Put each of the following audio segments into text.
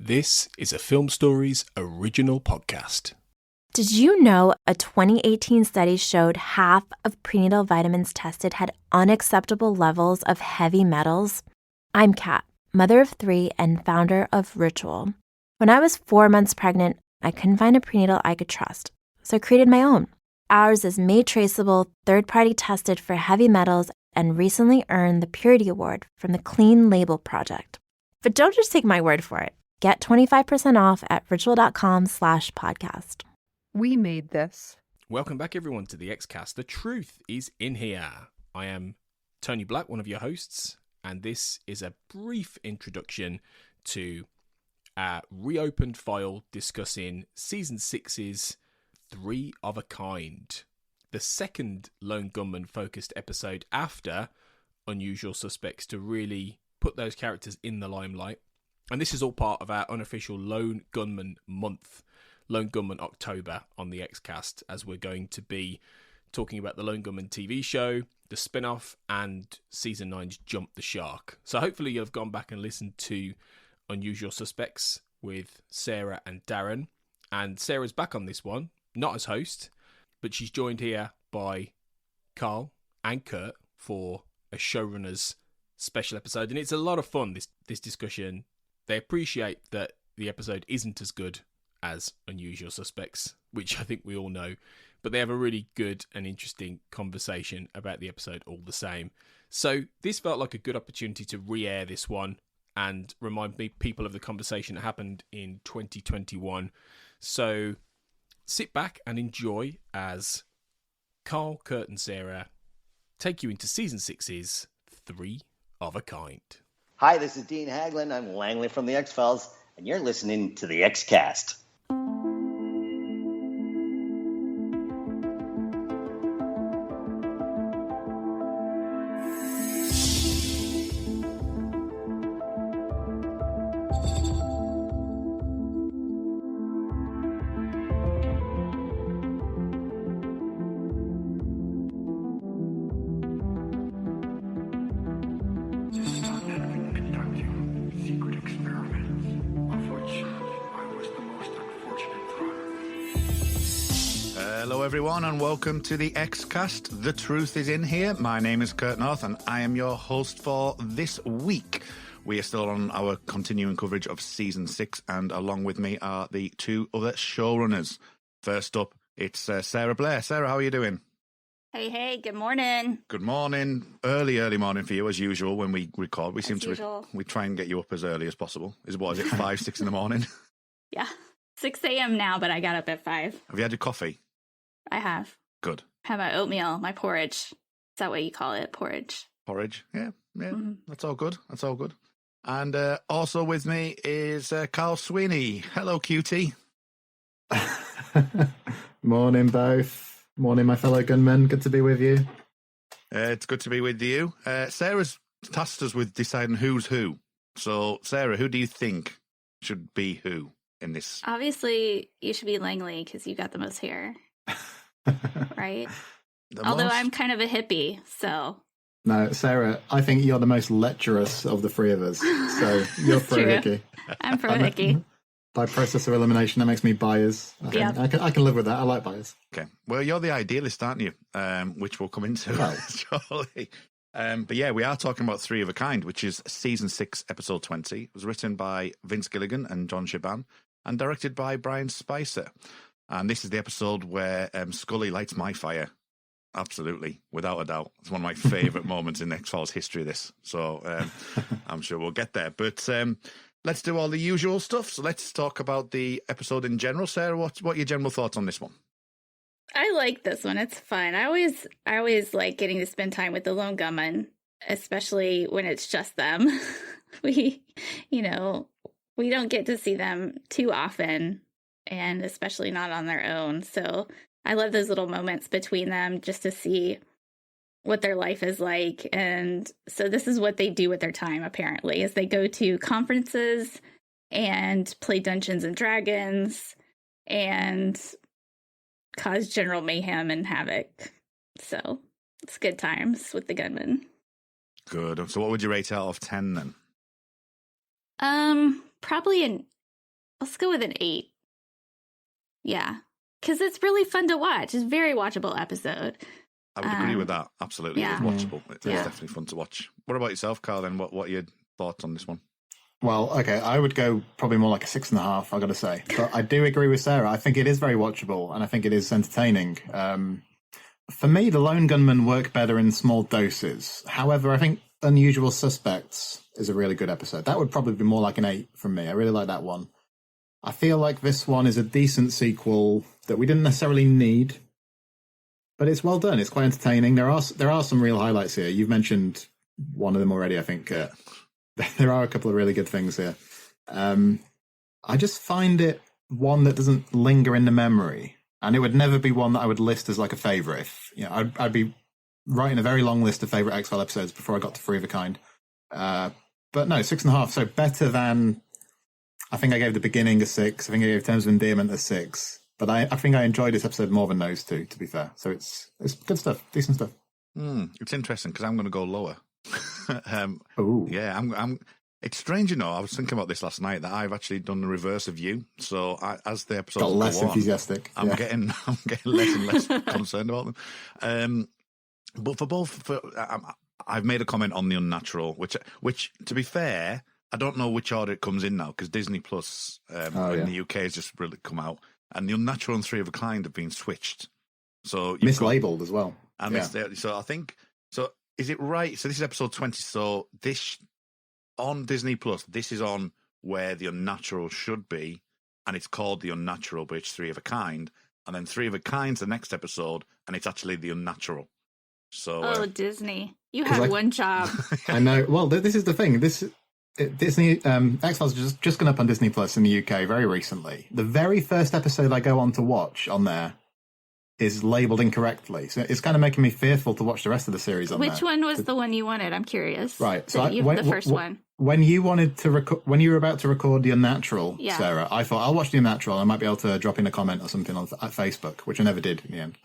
This is a Film Stories original podcast. Did you know a 2018 study showed half of prenatal vitamins tested had unacceptable levels of heavy metals? I'm Kat, mother of 3 and founder of Ritual. When I was 4 months pregnant, I couldn't find a prenatal I could trust, so I created my own. Ours is made traceable, third-party tested for heavy metals, and recently earned the Purity Award from the Clean Label Project. But don't just take my word for it. Get 25% off at ritual.com/podcast. We made this. Welcome back, everyone, to the Xcast. The truth is in here. I am Tony Black, one of your hosts, and this is a brief introduction to a reopened file discussing Season 6's 3 of a Kind, the second Lone Gunmen-focused episode after Unusual Suspects to really put those characters in the limelight. And this is all part of our unofficial Lone Gunmen month, Lone Gunmen October on the Xcast, as we're going to be talking about the Lone Gunmen TV show, the spin-off, and Season 9's Jump the Shark. So hopefully you've gone back and listened to Unusual Suspects with Sarah and Darren. And Sarah's back on this one, not as host, but she's joined here by Carl and Kurt for a showrunner's special episode. And it's a lot of fun, this discussion. They appreciate that the episode isn't as good as Unusual Suspects, which I think we all know, but they have a really good and interesting conversation about the episode all the same. So this felt like a good opportunity to re-air this one and remind people of the conversation that happened in 2021. So sit back and enjoy as Carl, Kurt and Sarah take you into Season 6's 3 of a Kind. Hi, this is Dean Haglund. I'm Langley from the X-Files, and you're listening to the Xcast. And welcome to the Xcast. The truth is in here. My name is Kurt North and I am your host for this week. We are still on our continuing coverage of Season 6 and along with me are the 2 other showrunners. First up, it's Sarah Blair. Sarah, how are you doing? Hey, good morning. Good morning. Early morning for you as usual when we record. We try and get you up as early as possible. Is it 5, 6 in the morning? Yeah, 6 a.m. now, but I got up at 5. Have you had your coffee? I have. Good. Have my oatmeal, my porridge. Is that what you call it? Porridge. Porridge, yeah. Mm-hmm. That's all good. And also with me is Carl Sweeney. Hello, cutie. Morning, both. Morning, my fellow gunmen. Good to be with you. It's good to be with you. Sarah's tasked us with deciding who's who. So, Sarah, who do you think should be who in this? Obviously, you should be Langley because you got the most hair. Right? Although I'm kind of a hippie, so. No, Sarah, I think you're the most lecherous of the 3 of us. So you're pro-hickey. I'm pro-hickey. By process of elimination, that makes me bias. I can live with that. I like bias. Okay. Well, you're the idealist, aren't you? Which we'll come into shortly. But yeah, we are talking about 3 of a Kind, which is Season 6, Episode 20. It was written by Vince Gilligan and John Shaban and directed by Brian Spicer. And this is the episode where Scully lights my fire. Absolutely, without a doubt. It's one of my favourite moments in X-Files history, this. So I'm sure we'll get there. But let's do all the usual stuff. So let's talk about the episode in general. Sarah, what are your general thoughts on this one? I like this one. It's fun. I always like getting to spend time with the Lone Gunmen, especially when it's just them. We don't get to see them too often. And especially not on their own. So I love those little moments between them just to see what their life is like. And so this is what they do with their time, apparently, is they go to conferences and play Dungeons and Dragons and cause general mayhem and havoc. So it's good times with the gunmen. Good. So what would you rate out of 10 then? Probably an Let's go with an 8. Yeah, because it's really fun to watch. It's a very watchable episode. I would agree with that. Absolutely. Yeah. It's watchable. It's definitely fun to watch. What about yourself, Carl, then? What are your thoughts on this one? Well, okay, I would go probably more like a 6.5, I've got to say. But I do agree with Sarah. I think it is very watchable, and I think it is entertaining. For me, the Lone Gunmen work better in small doses. However, I think Unusual Suspects is a really good episode. That would probably be more like an 8 from me. I really like that one. I feel like this one is a decent sequel that we didn't necessarily need, but it's well done. It's quite entertaining. There are some real highlights here. You've mentioned one of them already, I think. There are a couple of really good things here. I just find it one that doesn't linger in the memory, and it would never be one that I would list as like a favourite. If, I'd be writing a very long list of favourite X-Files episodes before I got to Three of a Kind. But no, 6.5. So better than, I think I gave The Beginning a 6. I think I gave Terms of Endearment a 6. But I think I enjoyed this episode more than those two, to be fair. So it's good stuff, decent stuff. It's interesting because I'm going to go lower. Ooh. Yeah, I'm. It's strange, I was thinking about this last night that I've actually done the reverse of you. So as the episodes got less go on, enthusiastic. I'm getting less and less concerned about them. But for both, I've made a comment on the Unnatural, which to be fair, I don't know which order it comes in now because Disney Plus in the UK has just really come out, and the Unnatural and Three of a Kind have been switched. So mislabeled as well. So I think so. Is it right? So this is episode 20. So this on Disney Plus, this is on where the Unnatural should be, and it's called the Unnatural, but it's Three of a Kind, and then Three of a Kind's the next episode, and it's actually the Unnatural. So Disney, you have one job. I know. Well, this is the thing. Disney X-Files is just gone up on Disney Plus in the UK very recently. The very first episode I go on to watch on there is labelled incorrectly, so it's kind of making me fearful to watch the rest of the series on there. Which one was the one you wanted? I'm curious. Right, so the first one. When you wanted to when you were about to record the Unnatural, Sarah, I thought I'll watch the Unnatural. I might be able to drop in a comment or something at Facebook, which I never did in the end.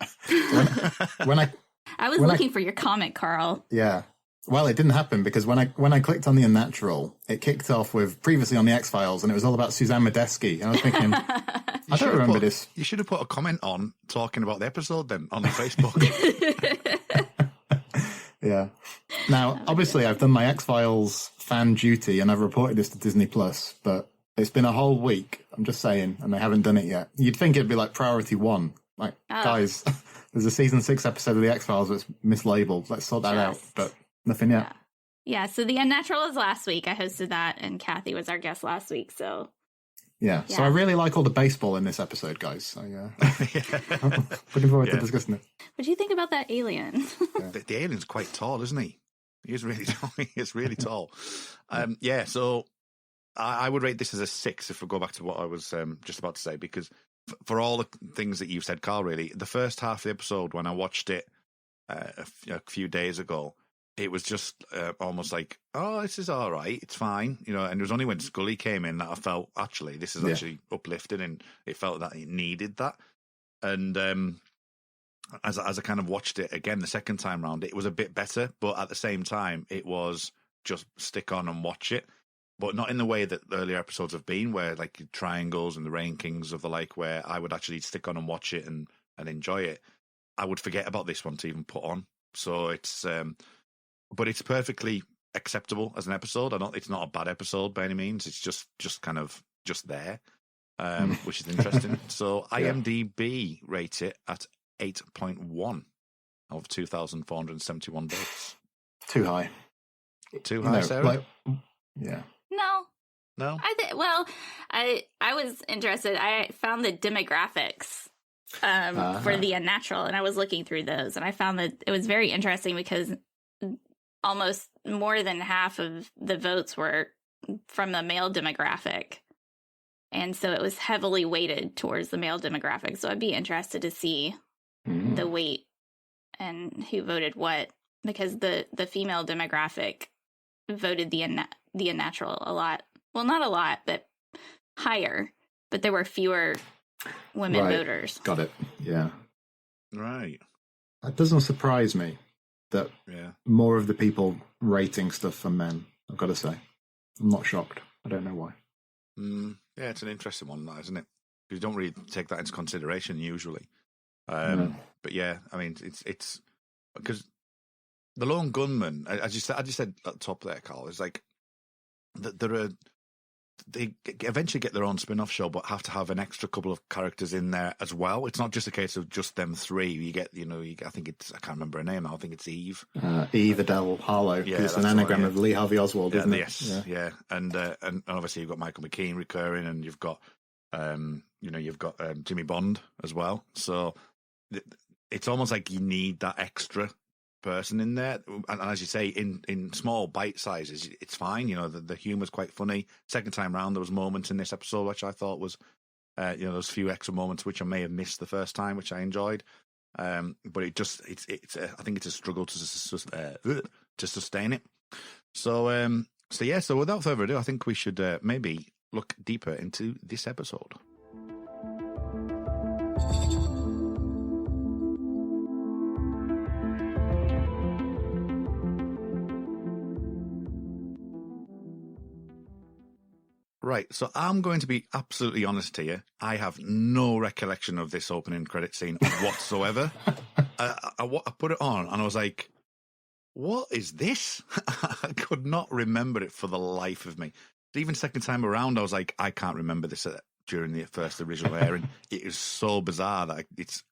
I was looking for your comment, Carl. Yeah. Well, it didn't happen because when I clicked on the Unnatural, it kicked off with previously on the X-Files, and it was all about Suzanne Medeski. And I was thinking, I don't remember this. You should have put a comment on talking about the episode then on Facebook. Yeah. Now, obviously, I've done my X-Files fan duty, and I've reported this to Disney Plus, but it's been a whole week. I'm just saying, and they haven't done it yet. You'd think it'd be like priority 1. Like, guys, there's a season 6 episode of the X-Files that's mislabeled. Let's sort that out. But nothing yet. Yeah, so the Unnatural was last week. I hosted that, and Cathy was our guest last week, so... Yeah, so I really like all the baseball in this episode, guys. I'm looking forward to discussing it. What do you think about that alien? The alien's quite tall, isn't he? He's really tall. He's really tall. So I would rate this as a 6 if we go back to what I was just about to say, because for all the things that you've said, Carl, really, the first half of the episode, when I watched it a few days ago, it was just almost like, oh, this is all right, it's fine, and it was only when Scully came in that I felt, actually, this is actually uplifting, and it felt that it needed that. And as I kind of watched it again the second time round, it was a bit better, but at the same time, it was just stick on and watch it, but not in the way that the earlier episodes have been, where like triangles and the Rain Kings of the like, where I would actually stick on and watch it and enjoy it. I would forget about this one to even put on. So it's... but it's perfectly acceptable as an episode. It's not a bad episode by any means. It's just kind of just there, which is interesting. So IMDb rate it at 8.1 of 2,471 votes. Too high. Too high, Sarah? No. I was interested. I found the demographics for the Unnatural, and I was looking through those, and I found that it was very interesting because almost more than half of the votes were from the male demographic. And so it was heavily weighted towards the male demographic. So I'd be interested to see the weight and who voted what, because the female demographic voted the Unnatural a lot. Well, not a lot, but higher. But there were fewer women voters. Got it. Yeah. Right. That doesn't surprise me. That more of the people rating stuff for men, I've got to say. I'm not shocked. I don't know why. Yeah, it's an interesting one, that, isn't it? You don't really take that into consideration usually. But yeah, I mean, it's because the Lone Gunmen, as you said at the top there, Carl, is like they eventually get their own spin-off show, but have to have an extra couple of characters in there as well. It's not just a case of just them three. You get, I think I can't remember her name now. I think it's Eve. Eve Adele Harlow. Yeah, it's an anagram of Lee Harvey Oswald, isn't it? Yes, yeah. And obviously you've got Michael McKean recurring, and you've got Jimmy Bond as well. So it's almost like you need that extra person in there, and as you say, in small bite sizes, it's fine. The humor's quite funny. Second time round, there was moments in this episode which I thought was, those few extra moments which I may have missed the first time, which I enjoyed. But I think it's a struggle to sustain it. So without further ado, I think we should maybe look deeper into this episode. Right, so I'm going to be absolutely honest here. I have no recollection of this opening credit scene whatsoever. I put it on and I was like, what is this? I could not remember it for the life of me. Even second time around, I was like, I can't remember this during the first original airing. It is so bizarre that it's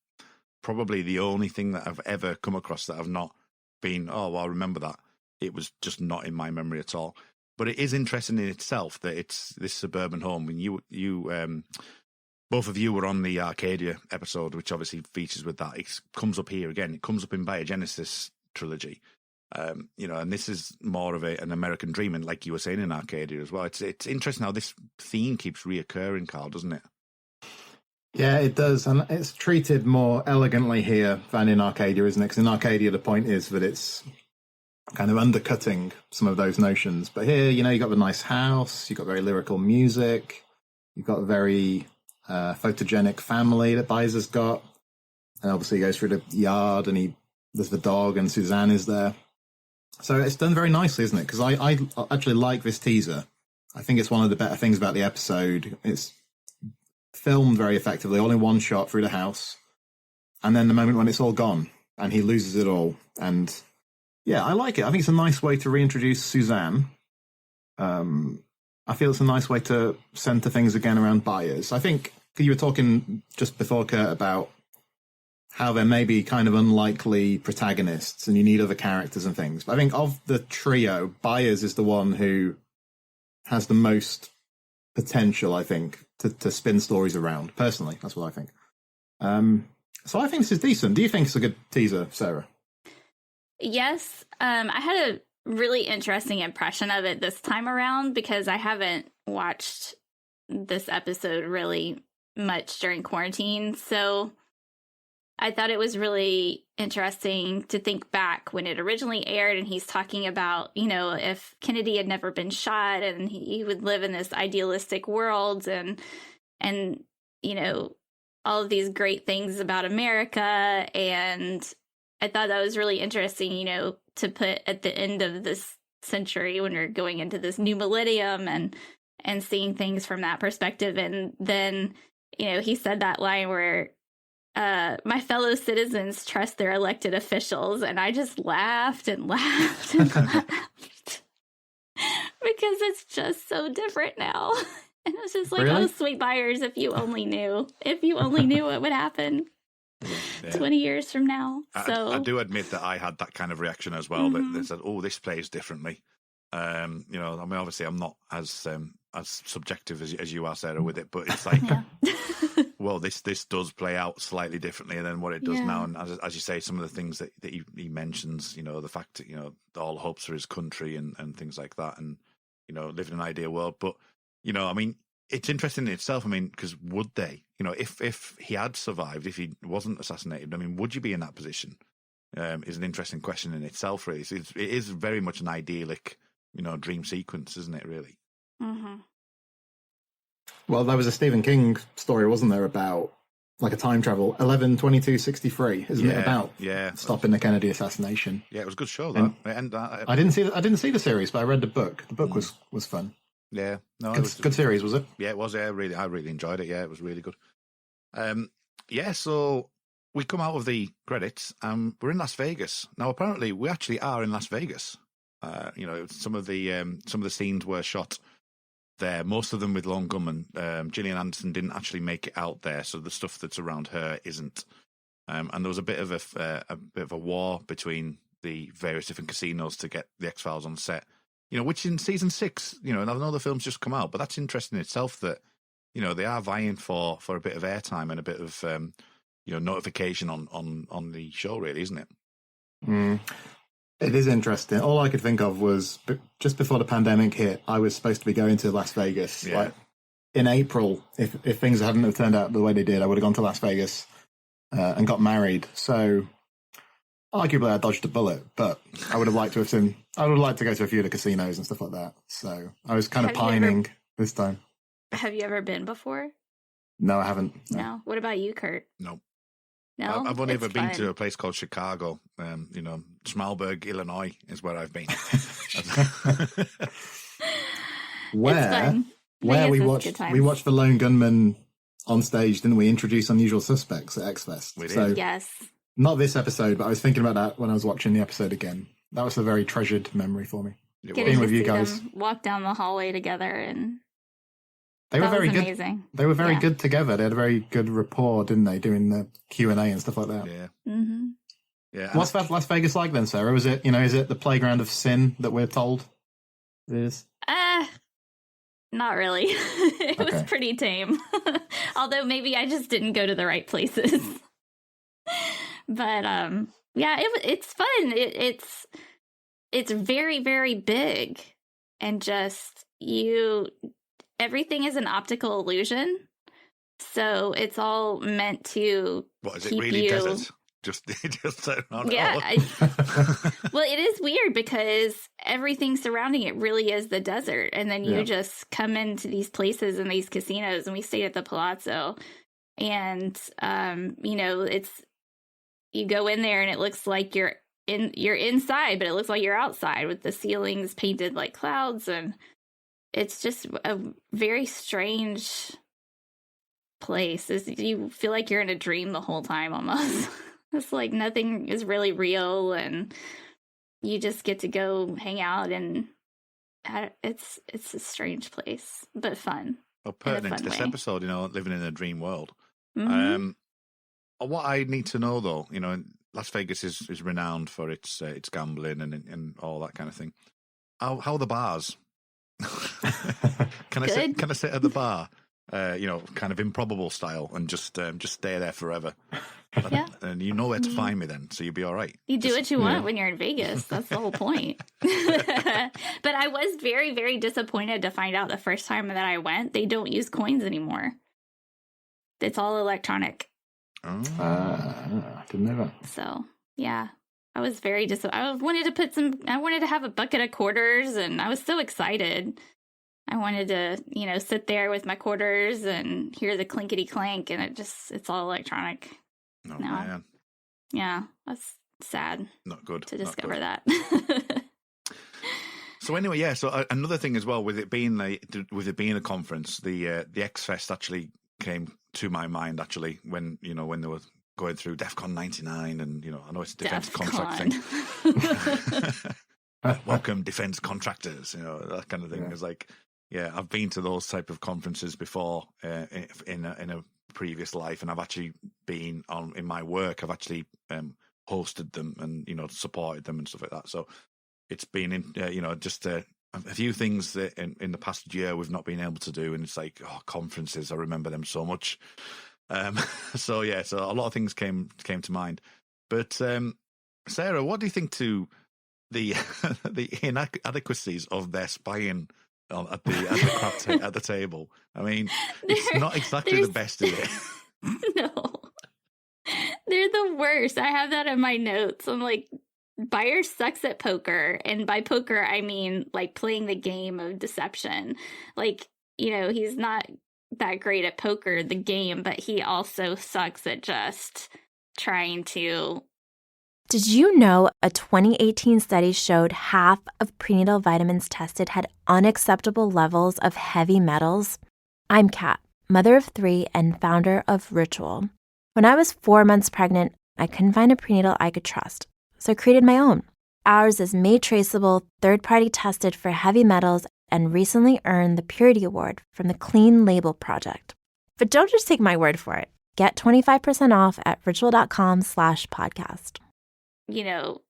probably the only thing that I've ever come across that I've not been, oh, well, I remember that. It was just not in my memory at all. But it is interesting in itself that it's this suburban home. When you both of you were on the Arcadia episode, which obviously features with that. It comes up here again. It comes up in Biogenesis trilogy, and this is more of an American dream, and like you were saying in Arcadia as well. It's interesting how this theme keeps reoccurring, Carl, doesn't it? Yeah, it does, and it's treated more elegantly here than in Arcadia, isn't it? Because in Arcadia, the point is that it's kind of undercutting some of those notions. But here, you've got the nice house, you've got very lyrical music, you've got a very photogenic family that Byers has got. And obviously he goes through the yard and there's the dog and Suzanne is there. So it's done very nicely, isn't it? Because I actually like this teaser. I think it's one of the better things about the episode. It's filmed very effectively, all in one shot through the house. And then the moment when it's all gone and he loses it all. And yeah, I like it. I think it's a nice way to reintroduce Suzanne. I feel it's a nice way to centre things again around Byers. I think you were talking just before, Kurt, about how there may be kind of unlikely protagonists and you need other characters and things. But I think of the trio, Byers is the one who has the most potential, I think, to spin stories around. Personally, that's what I think. So I think this is decent. Do you think it's a good teaser, Sarah? Yes, I had a really interesting impression of it this time around because I haven't watched this episode really much during quarantine. So I thought it was really interesting to think back when it originally aired and he's talking about, if Kennedy had never been shot and he would live in this idealistic world and all of these great things about America. And I thought that was really interesting, to put at the end of this century when we're going into this new millennium and seeing things from that perspective. And then, he said that line where my fellow citizens trust their elected officials. And I just laughed and laughed and laughed because it's just so different now. And it was just like, really? Oh, sweet Byers, if you only knew what would happen. Yeah. 20 years from now. So I do admit that I had that kind of reaction as well. Mm-hmm. That said, "Oh, this plays differently." Obviously, I'm not as subjective as you are, Sarah, with it, but it's like, well, this does play out slightly differently than what it does now. And as you say, some of the things that he mentions, the fact that all hopes for his country and things like that, and live in an ideal world. But it's interesting in itself. Because would they? If he had survived, if he wasn't assassinated, would you be in that position? Is an interesting question in itself, really. It is very much an idyllic, dream sequence, isn't it, really? Mm-hmm. Well, there was a Stephen King story, wasn't there, about like a time travel, 11/22/63, isn't it, about stopping the Kennedy assassination? Yeah, it was a good show, that. I didn't see the series, but I read the book. The book was fun. Yeah, no, Good, good series, was it? Yeah, it was. Yeah, I really enjoyed it. Yeah, it was really good. Yeah, so we come out of the credits. We're in Las Vegas now. Apparently, we actually are in Las Vegas. Some of the scenes were shot there. Most of them with Lone Gunmen. Gillian Anderson didn't actually make it out there, so the stuff that's around her isn't. And there was a bit of a war between the various different casinos to get the X-Files on set. Which in season 6, and I know the film's just come out, but that's interesting in itself that, they are vying for a bit of airtime and a bit of, notification on the show, really, isn't it? Mm. It is interesting. All I could think of was just before the pandemic hit, I was supposed to be going to Las Vegas. Yeah. Like in April, if things hadn't have turned out the way they did, I would have gone to Las Vegas and got married. So arguably, I dodged a bullet, but I would have liked to have seen. I would have liked to go to a few of the casinos and stuff like that. So I was kind of pining this time. Have you ever been before? No, I haven't. No. What about you, Kurt? No. No, I've only It's ever been fun. to a place called Chicago. Schmalberg, Illinois is where I've been. It's Where fun. where Vegas we is watched good times. we watched the Lone Gunmen on stage, didn't we? Introduce Unusual Suspects at X-Fest. We did. So Yes. not this episode, but I was thinking about that when I was watching the episode again. That was a very treasured memory for me. It Getting was. Being with to you see guys. them walk down the hallway together, and They were that very was good. amazing. They were very Yeah. good together. They had a very good rapport, didn't they? Doing the Q&A and stuff like that. Yeah. Mm-hmm. Yeah. What's that Las Vegas like then, Sarah? Was it, is it the playground of sin that we're told it is? Not really. It was Okay. pretty tame. Although maybe I just didn't go to the right places. But yeah, it's fun. It's very, very big, and just everything is an optical illusion. So it's all meant to What is it? keep Really you- desert? Just turn around. Yeah, Oh. well, it is weird because everything surrounding it really is the desert. And then you Yeah. just come into these places and these casinos, and we stayed at the Palazzo. And, it's, you go in there and it looks like you're inside, but it looks like you're outside with the ceilings painted like clouds. And it's just a very strange place. You feel like you're in a dream the whole time almost. It's like nothing is really real, and you just get to go hang out, and it's a strange place, but fun. Well, pertinent to fun this way. episode, living in a dream world. Mhm. What I need to know, though, Las Vegas is renowned for its gambling and all that kind of thing. How are the bars? Can I sit at the bar? Kind of improbable style, and just stay there forever. Yeah. And you know where to find me then, so you'll be all right. You do Just- what you want when you're in Vegas. That's the whole point. But I was very, very disappointed to find out the first time that I went, they don't use coins anymore. It's all electronic. Oh. I didn't know that. So, yeah. I was very I wanted to have a bucket of quarters, and I was so excited. I wanted to, sit there with my quarters and hear the clinkety clank, and it's all electronic. Oh, No. man. Yeah, that's sad Not good. to not discover good. that. So anyway, yeah. So another thing as well, with it being a conference, the X Fest actually came to my mind actually when they were going through DEFCON 99, and I know it's a defense contract thing. Welcome, defense contractors. That kind of thing. Yeah. It's like, yeah, I've been to those type of conferences before in a previous life, and I've actually been in my work. I've actually hosted them and supported them and stuff like that. So it's been just a few things that in the past year we've not been able to do, and it's like, conferences. I remember them so much. So a lot of things came to mind. But Sarah, what do you think to the inadequacies of their spying at the table? I mean, it's not exactly the best, is it? No. They're the worst. I have that in my notes. I'm like, Byers sucks at poker. And by poker, I mean like playing the game of deception. Like, he's not that great at poker, the game, but he also sucks at just trying to Did you know a 2018 study showed half of prenatal vitamins tested had unacceptable levels of heavy metals? I'm Kat, mother of 3 and founder of Ritual. When I was 4 months pregnant, I couldn't find a prenatal I could trust, so I created my own. Ours is made traceable, third-party tested for heavy metals, and recently earned the Purity Award from the Clean Label Project. But don't just take my word for it. Get 25% off at ritual.com/podcast. You know,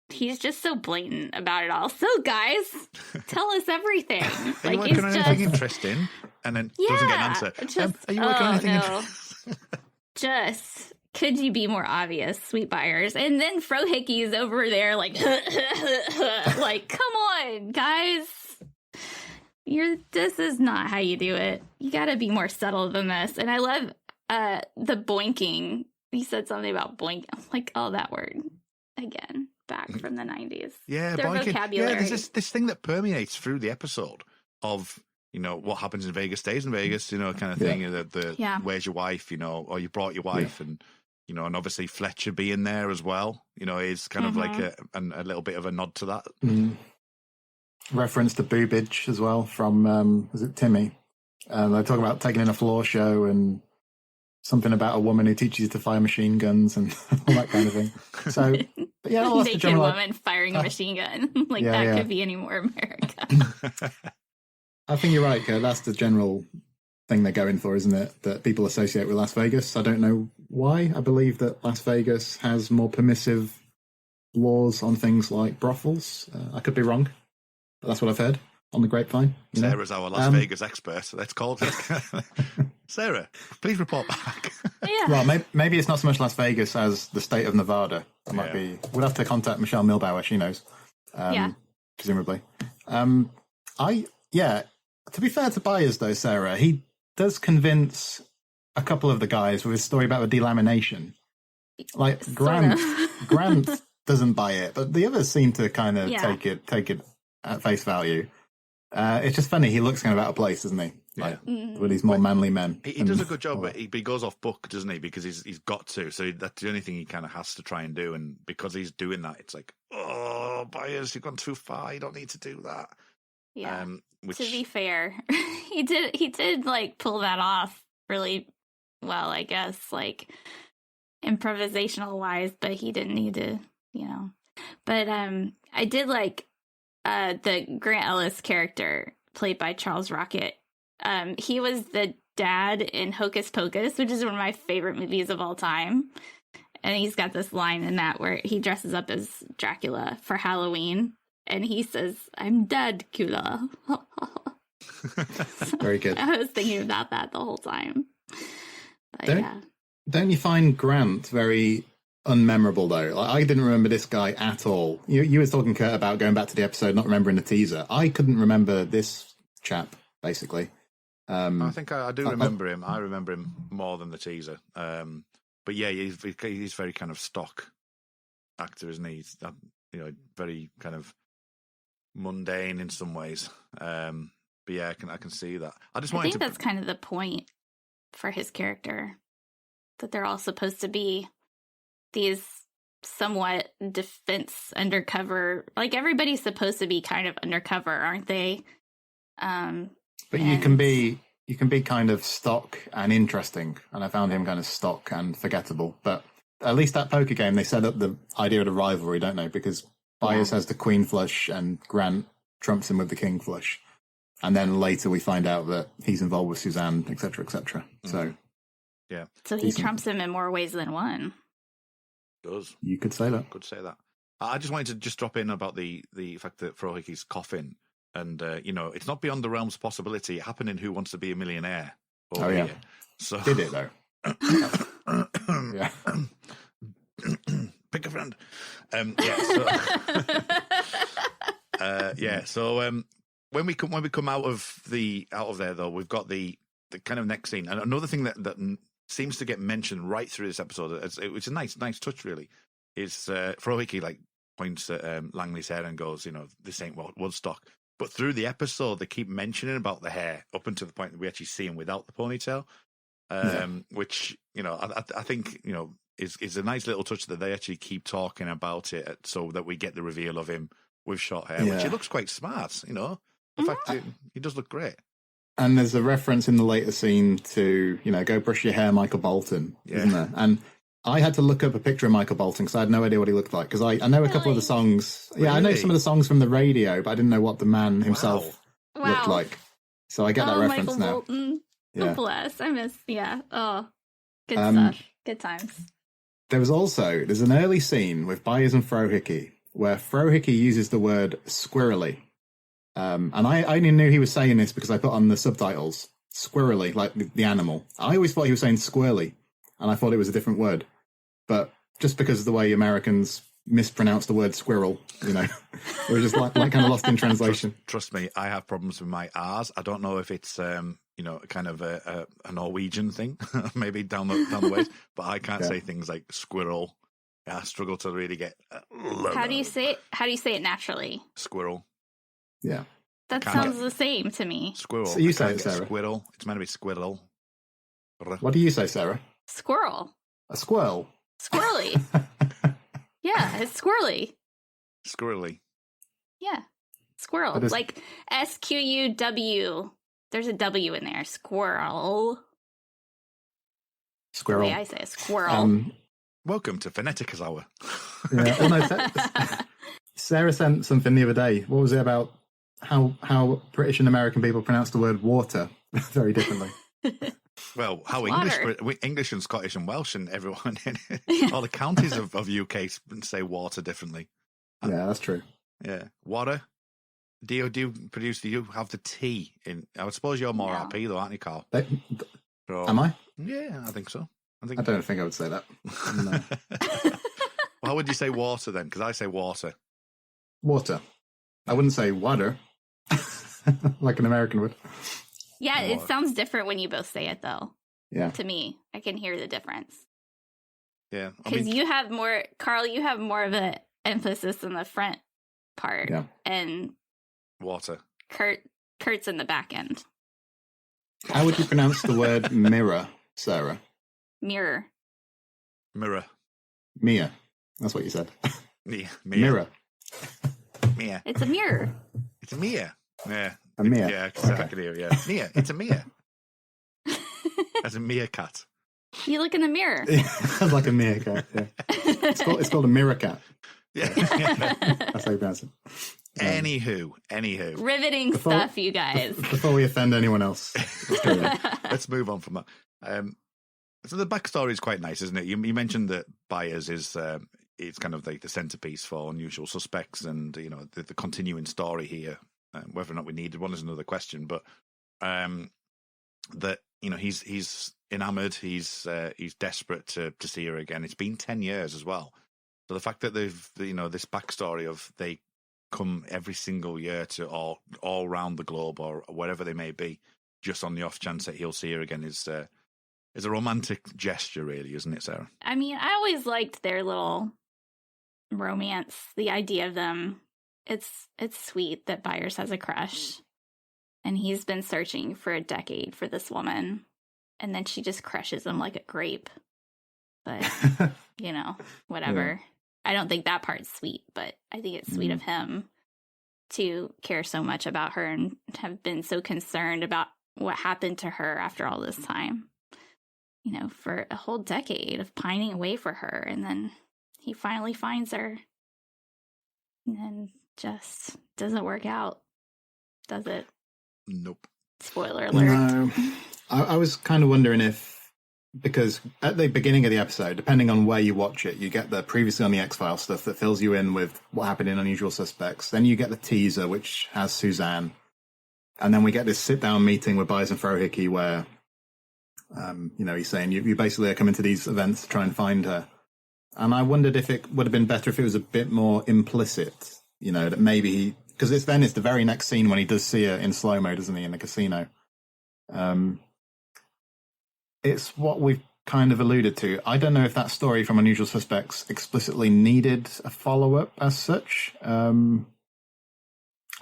he's just so blatant about it all. So, guys, tell us everything. Are Like, you working on it's anything just interesting? And then doesn't get an answer. Are you working on anything interesting? Just, could you be more obvious, sweet buyers? And then Frohicke's over there like, like, come on, guys. This is not how you do it. You got to be more subtle than this. And I love the boinking. He said something about boink. I'm like, oh, that word again, back from the 90s. Yeah, their boinking. vocabulary. Yeah, there's this thing that permeates through the episode of, you know, what happens in Vegas stays in Vegas, you know, kind of thing. Yeah. Where's your wife, you know, or you brought your wife, and you know, and obviously Fletcher being there as well, you know, is kind of like a little bit of a nod to that. Reference to boobage as well from was it Timmy? They're talking about taking in a floor show and something about a woman who teaches you to fire machine guns and all that kind of thing. So, but yeah, that's the Naked general woman firing a machine gun. Like, that could be any more America. I think you're right, Kurt. That's the general thing they're going for, isn't it? That people associate with Las Vegas. I don't know why. I believe that Las Vegas has more permissive laws on things like brothels. I could be wrong, but that's what I've heard on the grapevine. Sarah's our Las Vegas expert. So let's call it. Sarah, please report back. Yeah. Well, maybe it's not so much Las Vegas as the state of Nevada. That might be. We'll have to contact Michelle Milbauer. She knows. Presumably. To be fair to buyers, though, Sarah, he does convince a couple of the guys with his story about the delamination. Like Grant doesn't buy it, but the others seem to kind of take it at face value. It's just funny. He looks kind of out of place, doesn't he? Like with these more manly men. He does a good job, but he goes off book, doesn't he? Because he's got to. So that's the only thing he kind of has to try and do. And because he's doing that, it's like, oh, buyers, you've gone too far. You don't need to do that. Yeah. To be fair, he did like pull that off really well, I guess, like improvisational wise, but he didn't need to, you know. But I did like the Grant Ellis character played by Charles Rocket. He was the dad in Hocus Pocus, which is one of my favorite movies of all time. And he's got this line in that where he dresses up as Dracula for Halloween. And he says, "I'm dead, Kula." Very good. I was thinking about that the whole time. But don't you find Grant very unmemorable, though? Like, I didn't remember this guy at all. You were talking, Kurt, about going back to the episode, not remembering the teaser. I couldn't remember this chap, basically. I think I do remember him. I remember him more than the teaser. But yeah, he's very kind of stock actor, isn't he? He's, you know, very kind of mundane in some ways. But yeah, I can see that. I think that's kind of the point for his character, that they're all supposed to be these somewhat defense undercover. Like, everybody's supposed to be kind of undercover, aren't they? But you can be kind of stock and interesting, and I found him kind of stock and forgettable. But at least that poker game, they set up the idea of the rivalry, don't they? Because Byers has the queen flush and Grant trumps him with the king flush. And then later we find out that he's involved with Suzanne, etc., etc. So, yeah. So he trumps him in more ways than one. Does. You could say that. Could say that. I just wanted to just drop in about the fact that Frohicke's coughing. And, you know, it's not beyond the realm's possibility. It happened in Who Wants to Be a Millionaire. Yeah. So... Did it, though? Yeah. Pick a friend. So when we come out of there, though, we've got the kind of next scene. And another thing that seems to get mentioned right through this episode, it's a nice touch, really, is Frohicke, like, points at Langley's hair and goes, you know, this ain't Woodstock. But through the episode, they keep mentioning about the hair up until the point that we actually see him without the ponytail, which, you know, I think, you know, is a nice little touch that they actually keep talking about it so that we get the reveal of him with short hair, which he looks quite smart, you know. In fact, he does look great. And there's a reference in the later scene to, go brush your hair, Michael Bolton, isn't there? And I had to look up a picture of Michael Bolton because I had no idea what he looked like. Because I know a couple of the songs. Yeah, really? I know some of the songs from the radio, but I didn't know what the man himself looked like. So I get that reference Michael now. Bolton. Yeah. Oh, bless. I miss, Oh, good stuff. Good times. There's an early scene with Byers and Frohickey where Frohickey uses the word squirrely. And I only knew he was saying this because I put on the subtitles, squirrely, like the animal. I always thought he was saying squirrely, and I thought it was a different word. But just because of the way Americans mispronounce the word squirrel, it was just like kind of lost in translation. Trust me, I have problems with my R's. I don't know if it's kind of a Norwegian thing, maybe down the way, but I can't say things like squirrel. Yeah, I struggle to really get. How do you say it? How do you say it naturally? Squirrel. Yeah, that sounds the same to me. Squirrel. So you say it, Sarah. Squirrel. It's meant to be squirrel. What do you say, Sarah? Squirrel. A squirrel. Squirrely. Yeah, it's squirrely. Squirrely. Yeah, squirrel. Like SQUW. There's a W in there. Squirrel. Squirrel. The way I say it, squirrel. Welcome to Phoneticas Hour. Yeah. Well, no, Sarah sent something the other day. What was it about? How British and American people pronounce the word water very differently. Well, how English and Scottish and Welsh and everyone all the counties of UK say water differently. Yeah, that's true. Yeah, water. Do you have the T in? I suppose you're more RP though, aren't you, Carl? Am I? Yeah, I think so. I don't think I would say that. No. Well, how would you say water then? Because I say water. Water. I wouldn't say water, like an American would. Yeah, it sounds different when you both say it, though. Yeah. To me, I can hear the difference. Yeah. Because you have more, Carl, you have more of an emphasis in the front part. Yeah. And water. Kurt's in the back end. How would you pronounce the word mirror, Sarah? Mirror. Mirror. Mia. That's what you said. Mia. Mirror. Mia. It's a mirror. It's a Mia. Yeah. A Mia. Yeah, I can hear. Yeah. Mia. It's a Mia. As a meerkat. You look in the mirror. Like a meerkat. Yeah. It's called a mirror cat. Yeah. That's how you pronounce it. Anywho. Riveting stuff, you guys. Before we offend anyone else, let's move on from that. So the backstory is quite nice, isn't it? You mentioned that Byers is it's kind of like the centerpiece for Unusual Suspects, and the continuing story here. Whether or not we needed one is another question, but that he's enamored, he's desperate to see her again. It's been 10 years as well, so the fact that they've this backstory of they come every single year to all around the globe or wherever they may be, just on the off chance that he'll see her again is a romantic gesture, really, isn't it, Sarah? I mean, I always liked their little romance, the idea of them. It's sweet that Byers has a crush, and he's been searching for a decade for this woman, and then she just crushes him like a grape. But, whatever. Yeah. I don't think that part's sweet, but I think it's sweet of him to care so much about her and have been so concerned about what happened to her after all this time. For a whole decade of pining away for her, and then he finally finds her, and then just doesn't work out, does it? Nope. Spoiler alert. No. I was kind of wondering because at the beginning of the episode, depending on where you watch it, you get the previously on the X-Files stuff that fills you in with what happened in Unusual Suspects. Then you get the teaser, which has Suzanne. And then we get this sit-down meeting with Byers and Frohickey where, he's saying you basically are coming to these events to try and find her. And I wondered if it would have been better if it was a bit more implicit, that maybe because it's the very next scene when he does see her in slow-mo, doesn't he, in the casino. It's what we've kind of alluded to. I don't know if that story from Unusual Suspects explicitly needed a follow-up as such. I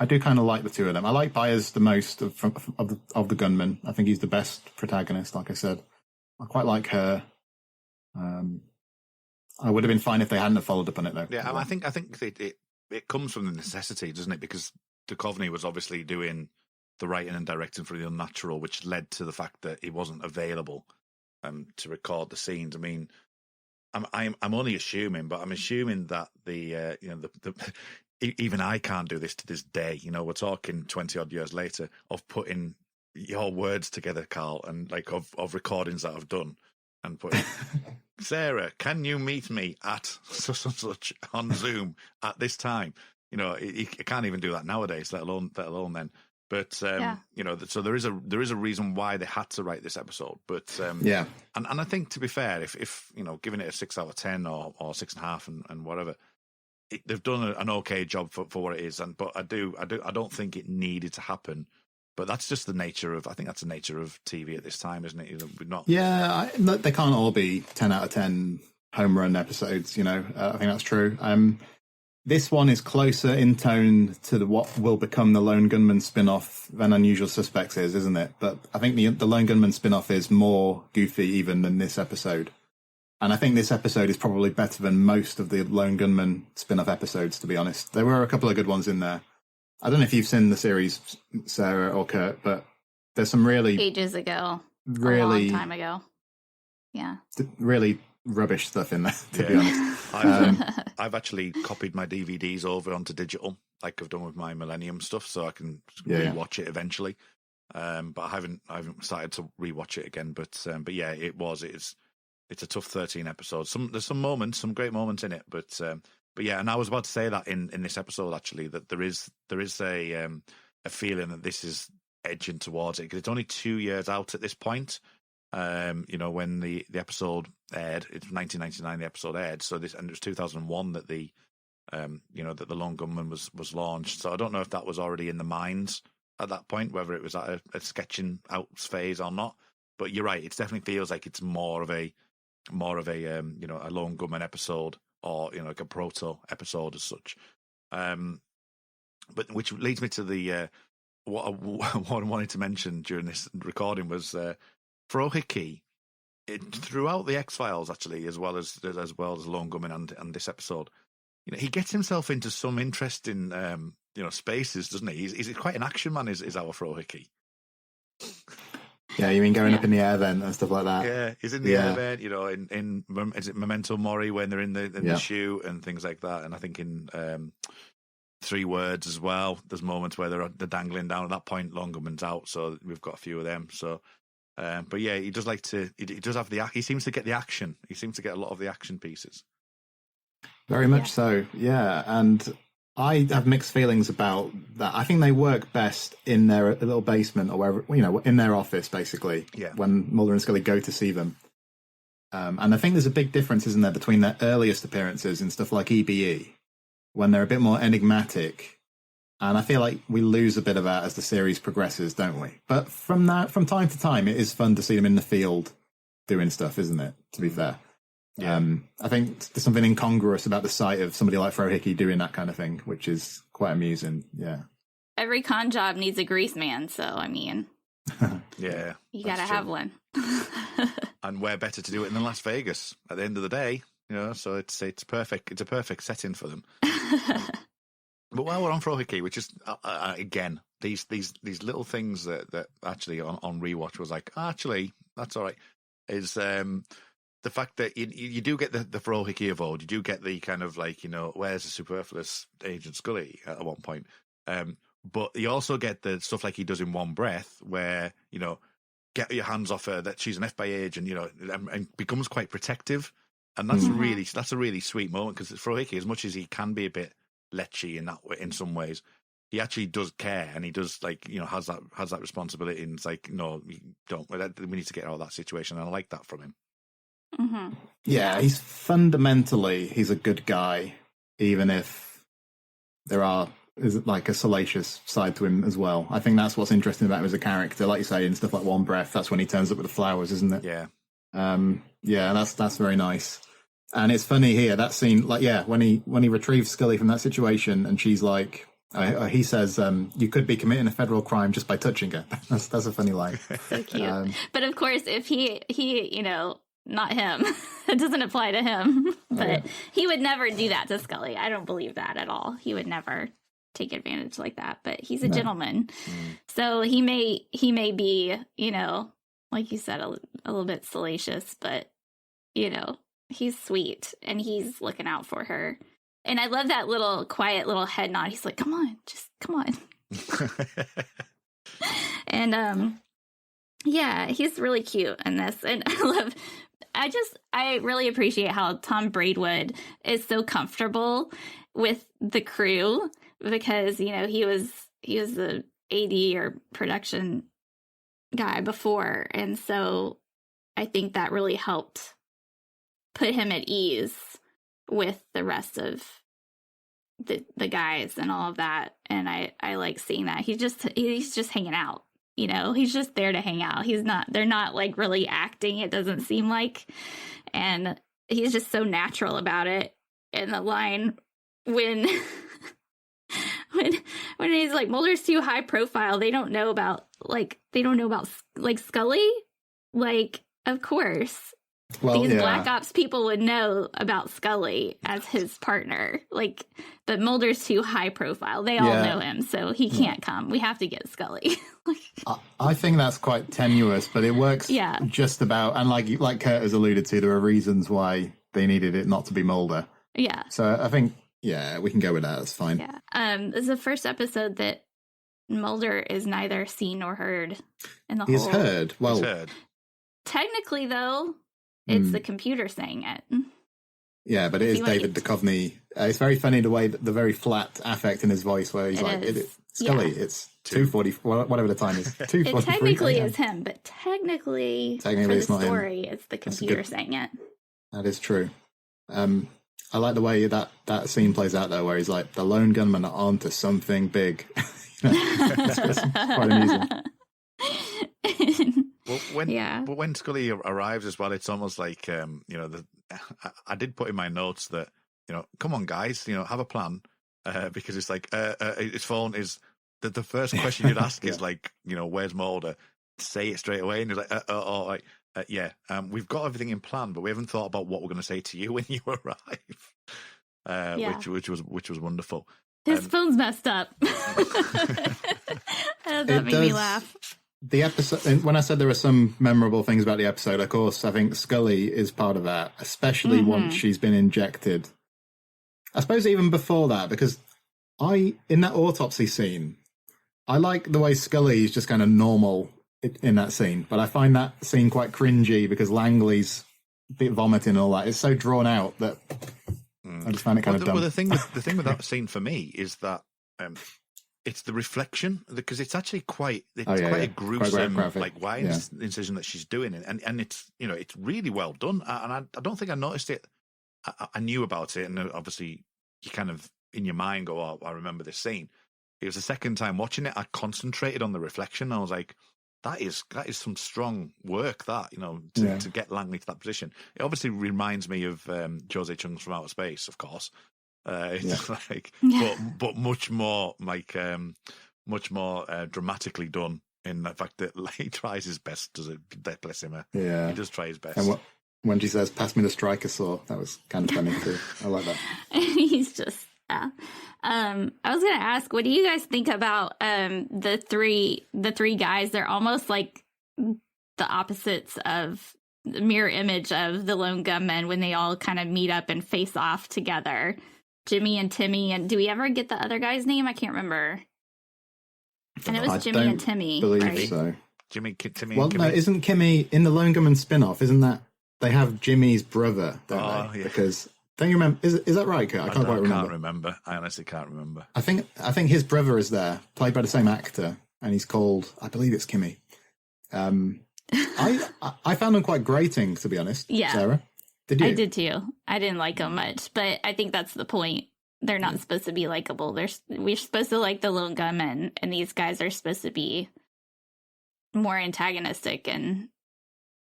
do kind of like the two of them. I like Byers the most of the gunmen. I think he's the best protagonist, like I said. I quite like her. I would have been fine if they hadn't have followed up on it, though. Yeah, I think it comes from the necessity, doesn't it? Because Duchovny was obviously doing the writing and directing for The Unnatural, which led to the fact that he wasn't available to record the scenes. I mean, I'm only assuming, but I'm assuming that even I can't do this to this day. You know, we're talking 20 odd years later of putting your words together, Carl, and like of recordings that I've done and putting Sarah, can you meet me at such and such on Zoom at this time? You know, you can't even do that nowadays, let alone then. But you know, so there is a reason why they had to write this episode. But and I think, to be fair, if you know, giving it a 6 out of 10 or 6.5 and whatever, they've done an okay job for what it is. But I don't think it needed to happen. But that's just the nature of TV at this time, isn't it? We're not. Yeah, they can't all be 10 out of 10 home run episodes. You know, I think that's true. This one is closer in tone to what will become the Lone Gunmen spin-off than Unusual Suspects is, isn't it? But I think the Lone Gunmen spin-off is more goofy even than this episode. And I think this episode is probably better than most of the Lone Gunmen spin-off episodes, to be honest. There were a couple of good ones in there. I don't know if you've seen the series, Sarah or Kurt, but there's some really... Ages ago. Really... A long time ago. Yeah. Really rubbish stuff in there, to be honest. I've actually copied my DVDs over onto digital, like I've done with my Millennium stuff, so I can rewatch it eventually. But I haven't started to rewatch it again. But yeah, it's a tough 13 episodes. There's some great moments in it, but yeah, and I was about to say that in this episode actually, that there is a feeling that this is edging towards it, because it's only 2 years out at this point. You know, when the episode aired, it's 1999. The episode aired, so it was 2001 that the Lone Gunmen was launched. So I don't know if that was already in the minds at that point, whether it was at a sketching out phase or not. But you're right; it definitely feels like it's more of a a Lone Gunmen episode, or like a proto episode as such. But which leads me to the what I wanted to mention during this recording was. Frohike, throughout the X-Files, actually, as well as Lone Gunmen and this episode, you know, he gets himself into some interesting, spaces, doesn't he? He's quite an action man, is our Frohike. Yeah, you mean going up in the air then and stuff like that? Yeah, he's in the air then, you know, in is it Memento Mori when they're in the shoe and things like that, and I think in 3 Words as well, there's moments where they're dangling down. At that point, Lone Gunmen's out, so we've got a few of them, so... but yeah, he does like to. He does have he seems to get the action. He seems to get a lot of the action pieces. Very much so, yeah. And I have mixed feelings about that. I think they work best in their little basement or wherever, you know, in their office, basically. Yeah. When Mulder and Scully go to see them, and I think there's a big difference, isn't there, between their earliest appearances in stuff like EBE, when they're a bit more enigmatic. And I feel like we lose a bit of that as the series progresses, don't we? But from time to time, it is fun to see them in the field doing stuff, isn't it? To be fair. Yeah. I think there's something incongruous about the sight of somebody like Frohike doing that kind of thing, which is quite amusing. Yeah. Every con job needs a grease man, so I mean, yeah, you gotta have one. And where better to do it than Las Vegas at the end of the day, you know? So it's perfect. It's a perfect setting for them. But while we're on Frohike, which is again these little things that actually on rewatch was like, actually that's all right, is the fact that you do get the Frohike of old. You do get the kind of like, you know, where's the superfluous Agent Scully at one point, but you also get the stuff like he does in One Breath, where, you know, get your hands off her, that she's an FBI agent, you know, and becomes quite protective, and that's a really sweet moment, because Frohike, as much as he can be a bit lechy in that way, in some ways, he actually does care, and he does, like, you know, has that responsibility, and it's like, no, we need to get out of that situation, and I like that from him. Mm-hmm. Yeah, he's a good guy, even if is like a salacious side to him as well. I think that's what's interesting about him as a character. Like you say, in stuff like One Breath, that's when he turns up with the flowers, isn't it? Yeah. Yeah, that's very nice. And it's funny here, that scene, like, yeah, when he retrieves Scully from that situation, and she's like, he says, you could be committing a federal crime just by touching her. That's a funny line. So cute. But of course, if he you know, not him. It doesn't apply to him. But he would never do that to Scully. I don't believe that at all. He would never take advantage like that. But he's a gentleman. So he may be, you know, like you said, a little bit salacious, but, you know, he's sweet and he's looking out for her. And I love that little quiet little head nod. He's like, come on, just come on. And yeah, he's really cute in this. And I really appreciate how Tom Braidwood is so comfortable with the crew, because, you know, he was the AD or production guy before. And so I think that really helped put him at ease with the rest of the guys and all of that. And I like seeing that. He's just hanging out, you know, he's just there to hang out. They're not like really acting, it doesn't seem like. And he's just so natural about it. And the line when he's like, Mulder's too high profile, they don't know about Scully. Like, of course. Well, these Black Ops people would know about Scully as his partner. Like, but Mulder's too high profile. They all know him, so he can't come. We have to get Scully. I think that's quite tenuous, but it works just about. And like Kurt has alluded to, there are reasons why they needed it not to be Mulder. Yeah. So I think, we can go with that. That's fine. Yeah. This is the first episode that Mulder is neither seen nor heard in the whole. He's heard. Well, he's heard. Technically, though, it's the computer saying it. Yeah, but it is David Duchovny. It's very funny the way the very flat affect in his voice, where he's Scully. It's 2:40, whatever the time is. 2:43. It technically is him, but technically for the story, it's the computer saying it. That is true. I like the way that scene plays out, though, where he's like, the lone gunmen are onto something big. It's quite amusing. But when Scully arrives as well, it's almost like, you know, I did put in my notes that, you know, come on, guys, you know, have a plan, because it's like his phone is the first question you'd ask is like, you know, where's Mulder? Say it straight away, and he's like, we've got everything in plan, but we haven't thought about what we're going to say to you when you arrive, which was wonderful. His phone's messed up. That made me laugh. The episode, when I said there are some memorable things about the episode, of course, I think Scully is part of that, especially once she's been injected. I suppose even before that, because in that autopsy scene, I like the way Scully is just kind of normal in that scene, but I find that scene quite cringy because Langley's bit vomiting and all that. It's so drawn out that I just find it kind of dumb. Well, the thing with that scene for me is that it's the reflection, because it's actually quite a gruesome, like wide incision that she's doing, and it's, you know, it's really well done, and I don't think I noticed it. I knew about it, and obviously you kind of in your mind go, oh, I remember this scene. It was the second time watching it, I concentrated on the reflection. I was like, that is some strong work, that, you know, to get Langley to that position. It obviously reminds me of Jose Chung's From Outer Space, of course. It's like, but much more like much more dramatically done, in the fact that he tries his best. Does it? Bless him. Yeah, he does try his best. And when she says, "Pass me the striker saw," that was kind of funny too. I like that. He's just. I was gonna ask, what do you guys think about the three guys? They're almost like the opposites of the mirror image of the Lone Gunmen when they all kind of meet up and face off together. Jimmy and Timmy, and do we ever get the other guy's name? I can't remember. And it was Jimmy and Timmy. I believe right? so. Timmy. Well, no, isn't Kimmy in the Lone Gunmen spin-off? Isn't that they have Jimmy's brother? Don't they? Yeah. Because don't you remember? Is that right, Kurt? I can't quite remember. I can't remember. I honestly can't remember. I think his brother is there, played by the same actor, and he's called, I believe it's Kimmy. I found him quite grating, to be honest. Yeah. Sarah? Did you? I did too. I didn't like them much, but I think that's the point. They're not supposed to be likable. We're supposed to like the Lone Gunmen, and these guys are supposed to be more antagonistic. And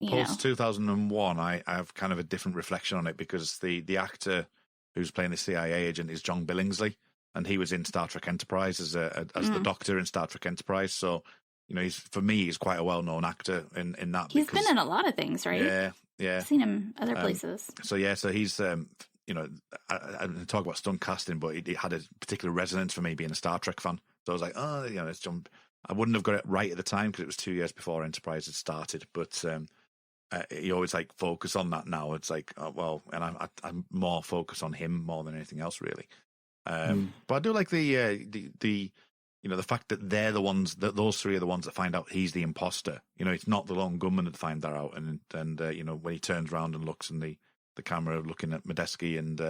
post 2001, I have kind of a different reflection on it, because the actor who's playing the CIA agent is John Billingsley, and he was in Star Trek Enterprise as the Doctor in Star Trek Enterprise. So, you know, he's quite a well-known actor in that. He's been in a lot of things, right? Yeah, Yeah. I've seen him other places. So he's I talk about stunt casting, but it had a particular resonance for me being a Star Trek fan. So I was like, it's jump. I wouldn't have got it right at the time because it was 2 years before Enterprise had started. But you always like focus on that now. It's like, and I'm more focused on him more than anything else, really. But I do like the fact that they're the ones that those three are the ones that find out he's the imposter. It's not the lone gunman that find that out, and when he turns around and looks in the camera looking at Medeski and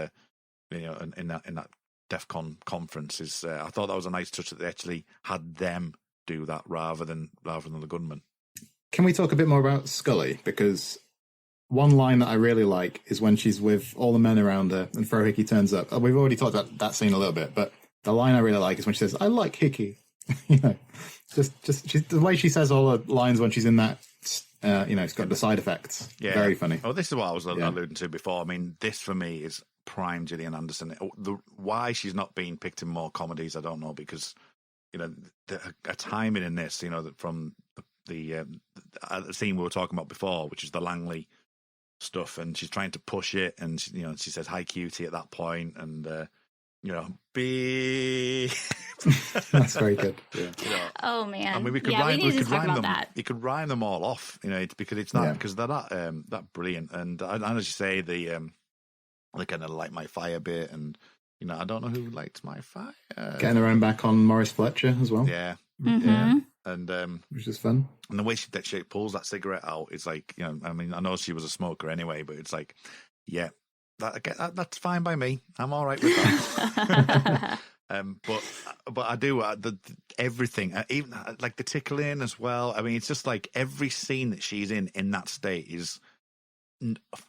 in that DEFCON conference is I thought that was a nice touch that they actually had them do that rather than the gunman. Can we talk a bit more about Scully? Because one line that I really like is when she's with all the men around her and Fro Hickey turns up. We've already talked about that scene a little bit, but the line I really like is when she says, "I like Hickey." Just the way she says all the lines when she's in that. It's got the side effects. Yeah. Very funny. Oh, this is what I was alluding to before. I mean, this for me is prime Gillian Anderson. Why she's not being picked in more comedies, I don't know, because a timing in this, from the scene we were talking about before, which is the Langley stuff, and she's trying to push it, and she says "Hi, cutie" at that point, and be. That's very good. Yeah. Oh man! I mean, we could rhyme them. That. You could rhyme them all off, because it's not because they're that brilliant. And as you say, they kind of light my fire bit, and I don't know who lights my fire. Getting her own back on Morris Fletcher as well. Yeah, and which is fun. And the way she pulls that cigarette out, it's like I mean, I know she was a smoker anyway, but it's like, yeah. That's fine by me. I'm all right with that. But I do everything, even like the tickling as well. I mean, it's just like every scene that she's in that state is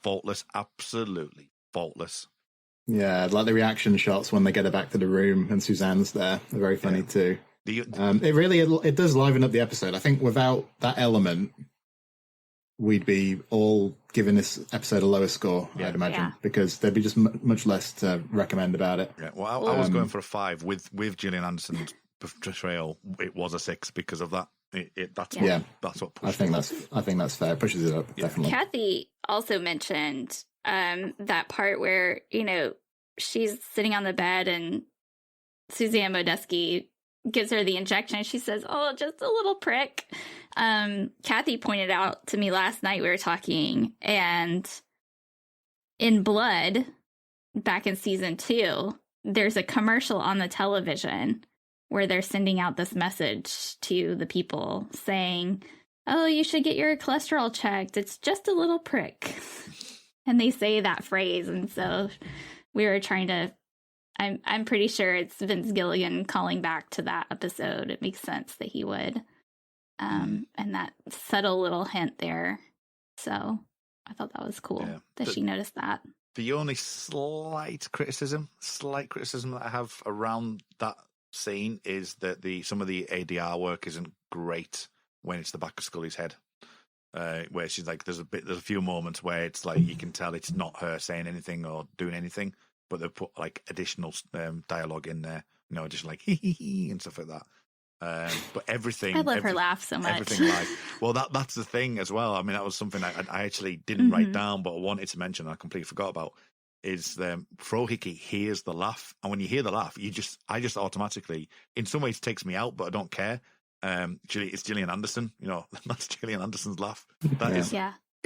faultless, absolutely faultless. Yeah, like the reaction shots when they get her back to the room and Suzanne's there are very funny too. It does liven up the episode. I think without that element, we'd be all giving this episode a lower score, I'd imagine, because there'd be just much less to recommend about it. Yeah, well, I was going for a 5 with Gillian Anderson's portrayal. It was a 6 because of that. That's what pushed I think that's fair. It pushes it up, definitely. Cathy also mentioned that part where she's sitting on the bed and Suzanne Modeski gives her the injection. She says, "Oh, just a little prick." Cathy pointed out to me last night, we were talking, and in Blood, back in season 2, there's a commercial on the television where they're sending out this message to the people saying, "Oh, you should get your cholesterol checked. It's just a little prick." And they say that phrase, and so we were trying to I'm pretty sure it's Vince Gilligan calling back to that episode. It makes sense that he would. And that subtle little hint there. So I thought that was cool that she noticed that. The only slight criticism that I have around that scene is that some of the ADR work isn't great when it's the back of Scully's head. Where she's like, there's a few moments where it's like you can tell it's not her saying anything or doing anything, but they put like additional dialogue in there, just like hee hee hee and stuff like that. But everything, I love her laugh so much. Everything that's the thing as well. I mean, that was something I actually didn't write down, but I wanted to mention. I completely forgot about. Is Fro Hickey hears the laugh, and when you hear the laugh, I just automatically, in some ways, takes me out, but I don't care. It's Gillian Anderson. That's Gillian Anderson's laugh. That is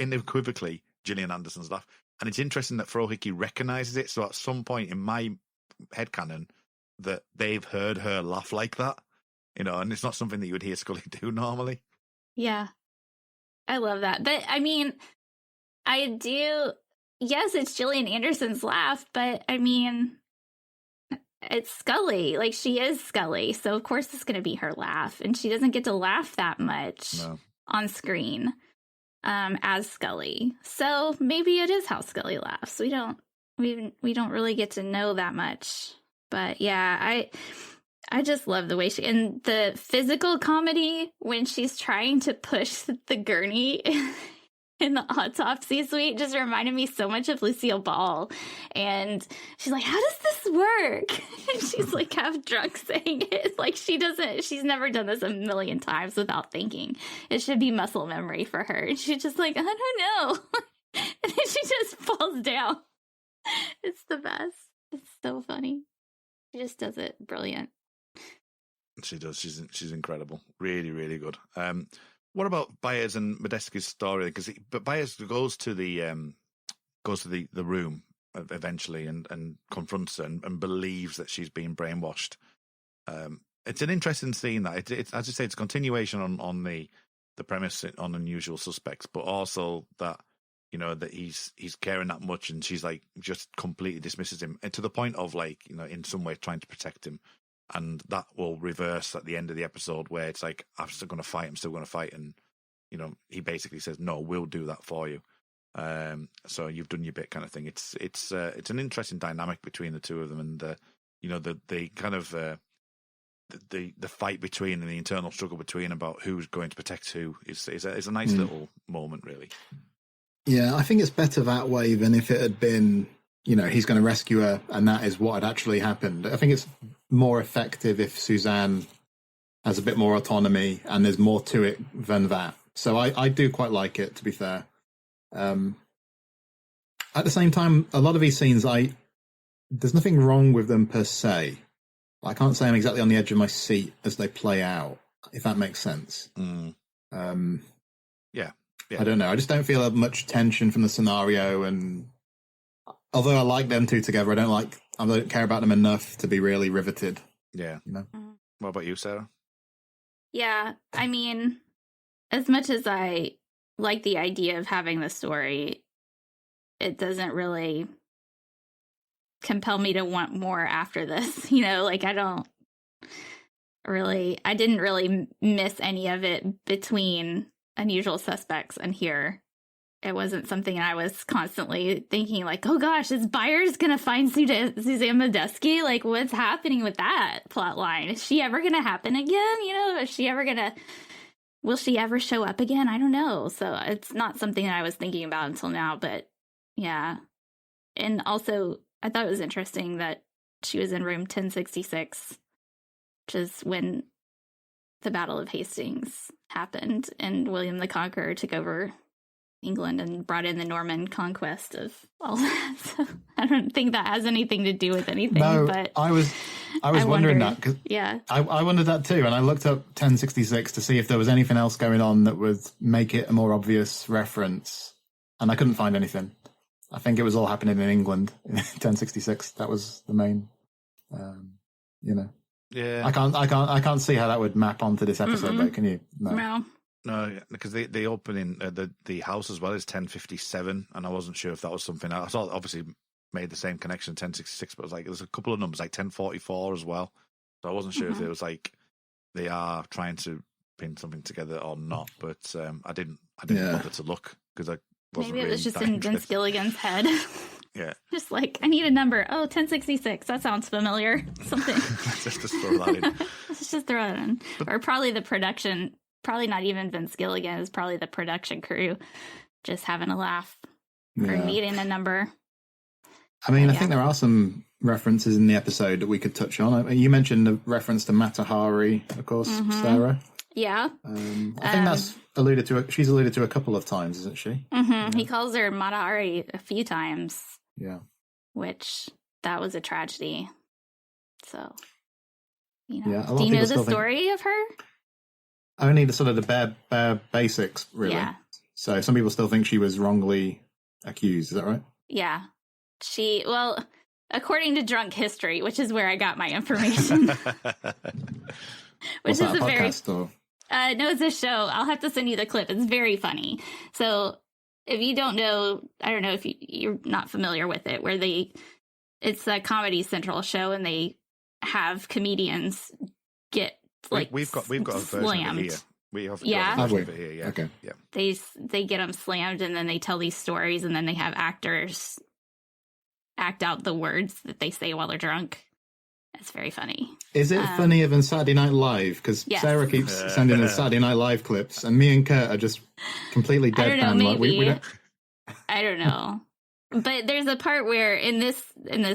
unequivocally Gillian Anderson's laugh. And it's interesting that Fro Hickey recognises it. So at some point in my headcanon, that they've heard her laugh like that, and it's not something that you would hear Scully do normally. Yeah. I love that. But I mean, I do. Yes, it's Gillian Anderson's laugh, but I mean, it's Scully. Like, she is Scully. So of course it's going to be her laugh. And she doesn't get to laugh that much on screen. As Scully. So maybe it is how Scully laughs. We don't really get to know that much. But yeah, I just love the way in the physical comedy when she's trying to push the gurney in the autopsy suite just reminded me so much of Lucille Ball. And she's like, "How does this work?" And she's like half drunk saying it. Like she's never done this a million times without thinking. It should be muscle memory for her. And she's just like, "I don't know." And then she just falls down. It's the best. It's so funny. She just does it brilliant. She does. She's incredible. Really, really good. What about Byers and Medeski's story? But Byers goes to the room eventually and confronts her and believes that she's been brainwashed. It's an interesting scene. That it's as you say, it's a continuation on the premise on Unusual Suspects, but also that that he's caring that much, and she's like just completely dismisses him, and to the point of like in some way trying to protect him. And that will reverse at the end of the episode where it's like, I'm still going to fight. And, he basically says, no, we'll do that for you. So you've done your bit kind of thing. It's an interesting dynamic between the two of them. And, the kind of, the fight between and the internal struggle between about who's going to protect who is a nice little moment, really. Yeah, I think it's better that way than if it had been, he's going to rescue her and that is what had actually happened. I think it's more effective if Suzanne has a bit more autonomy and there's more to it than that. So I do quite like it, to be fair. At the same time, a lot of these scenes, there's nothing wrong with them per se. I can't say I'm exactly on the edge of my seat as they play out, if that makes sense. Yeah. I don't know. I just don't feel much tension from the scenario, and although I like them two together, I don't care about them enough to be really riveted. Yeah. What about you, Sarah? Yeah, I mean, as much as I like the idea of having the story, it doesn't really compel me to want more after this. I didn't really miss any of it between Unusual Suspects and here. It wasn't something I was constantly thinking like, oh gosh, is Byers going to find Suzanne Medeski? Like, what's happening with that plot line? Is she ever going to happen again? Is she ever will she ever show up again? I don't know. So it's not something that I was thinking about until now, but yeah. And also, I thought it was interesting that she was in room 1066, which is when the Battle of Hastings happened and William the Conqueror took over England and brought in the Norman conquest of all that. So I don't think that has anything to do with anything. No, but I was wondering that because yeah, I wondered that too, and I looked up 1066 to see if there was anything else going on that would make it a more obvious reference, and I couldn't find anything. I think it was all happening in England in 1066. That was the main, Yeah, I can't see how that would map onto this episode. Though, can you? No, because the opening, the house as well is 1057, and I wasn't sure if that was something. I saw obviously made the same connection 1066, but it was like there's a couple of numbers like 1044 as well. So I wasn't sure if it was like they are trying to pin something together or not. But I didn't bother to look because I wasn't. Maybe it was just in Vince Gilligan's head. Yeah. Just like, I need a number. Oh, 1066. That sounds familiar. Something. just throw that in. Let's just throw it in. Or probably the production. Probably not even Vince Gilligan. It's probably the production crew just having a laugh or needing a number. I mean, I think there are some references in the episode that we could touch on. You mentioned the reference to Matahari, of course, Sarah. Yeah. I think that's alluded to. She's alluded to a couple of times, isn't she? Yeah. He calls her Matahari a few times. Yeah. Which, that was a tragedy. So, do you know the story of her? Only the sort of the bare basics, really. Yeah. So some people still think she was wrongly accused. Is that right? Yeah. According to Drunk History, which is where I got my information. What's that, a podcast or? No, it's a show. I'll have to send you the clip. It's very funny. So if you don't know, I don't know if you're not familiar with it, where it's a Comedy Central show and they have comedians get like we've got a version of it here. We have got a version of it here. Yeah. Okay. Yeah. They get them slammed and then they tell these stories and then they have actors act out the words that they say while they're drunk. It's very funny. Is it funnier than Saturday Night Live? Because Sarah keeps sending us Saturday Night Live clips, and me and Kurt are just completely deadpan. I don't know, maybe. I don't know. But there's a part where in this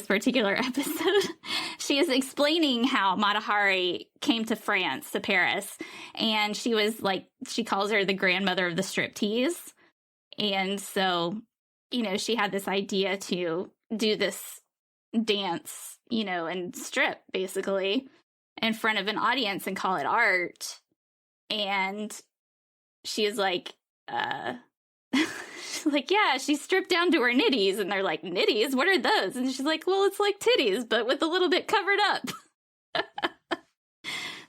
particular episode, she is explaining how Matahari came to France, to Paris, and she was like, she calls her the grandmother of the striptease. And so she had this idea to do this dance, and strip basically in front of an audience and call it art. And she is like, she's like, yeah, she stripped down to her nitties. And they're like, nitties? What are those? And she's like, well, it's like titties, but with a little bit covered up.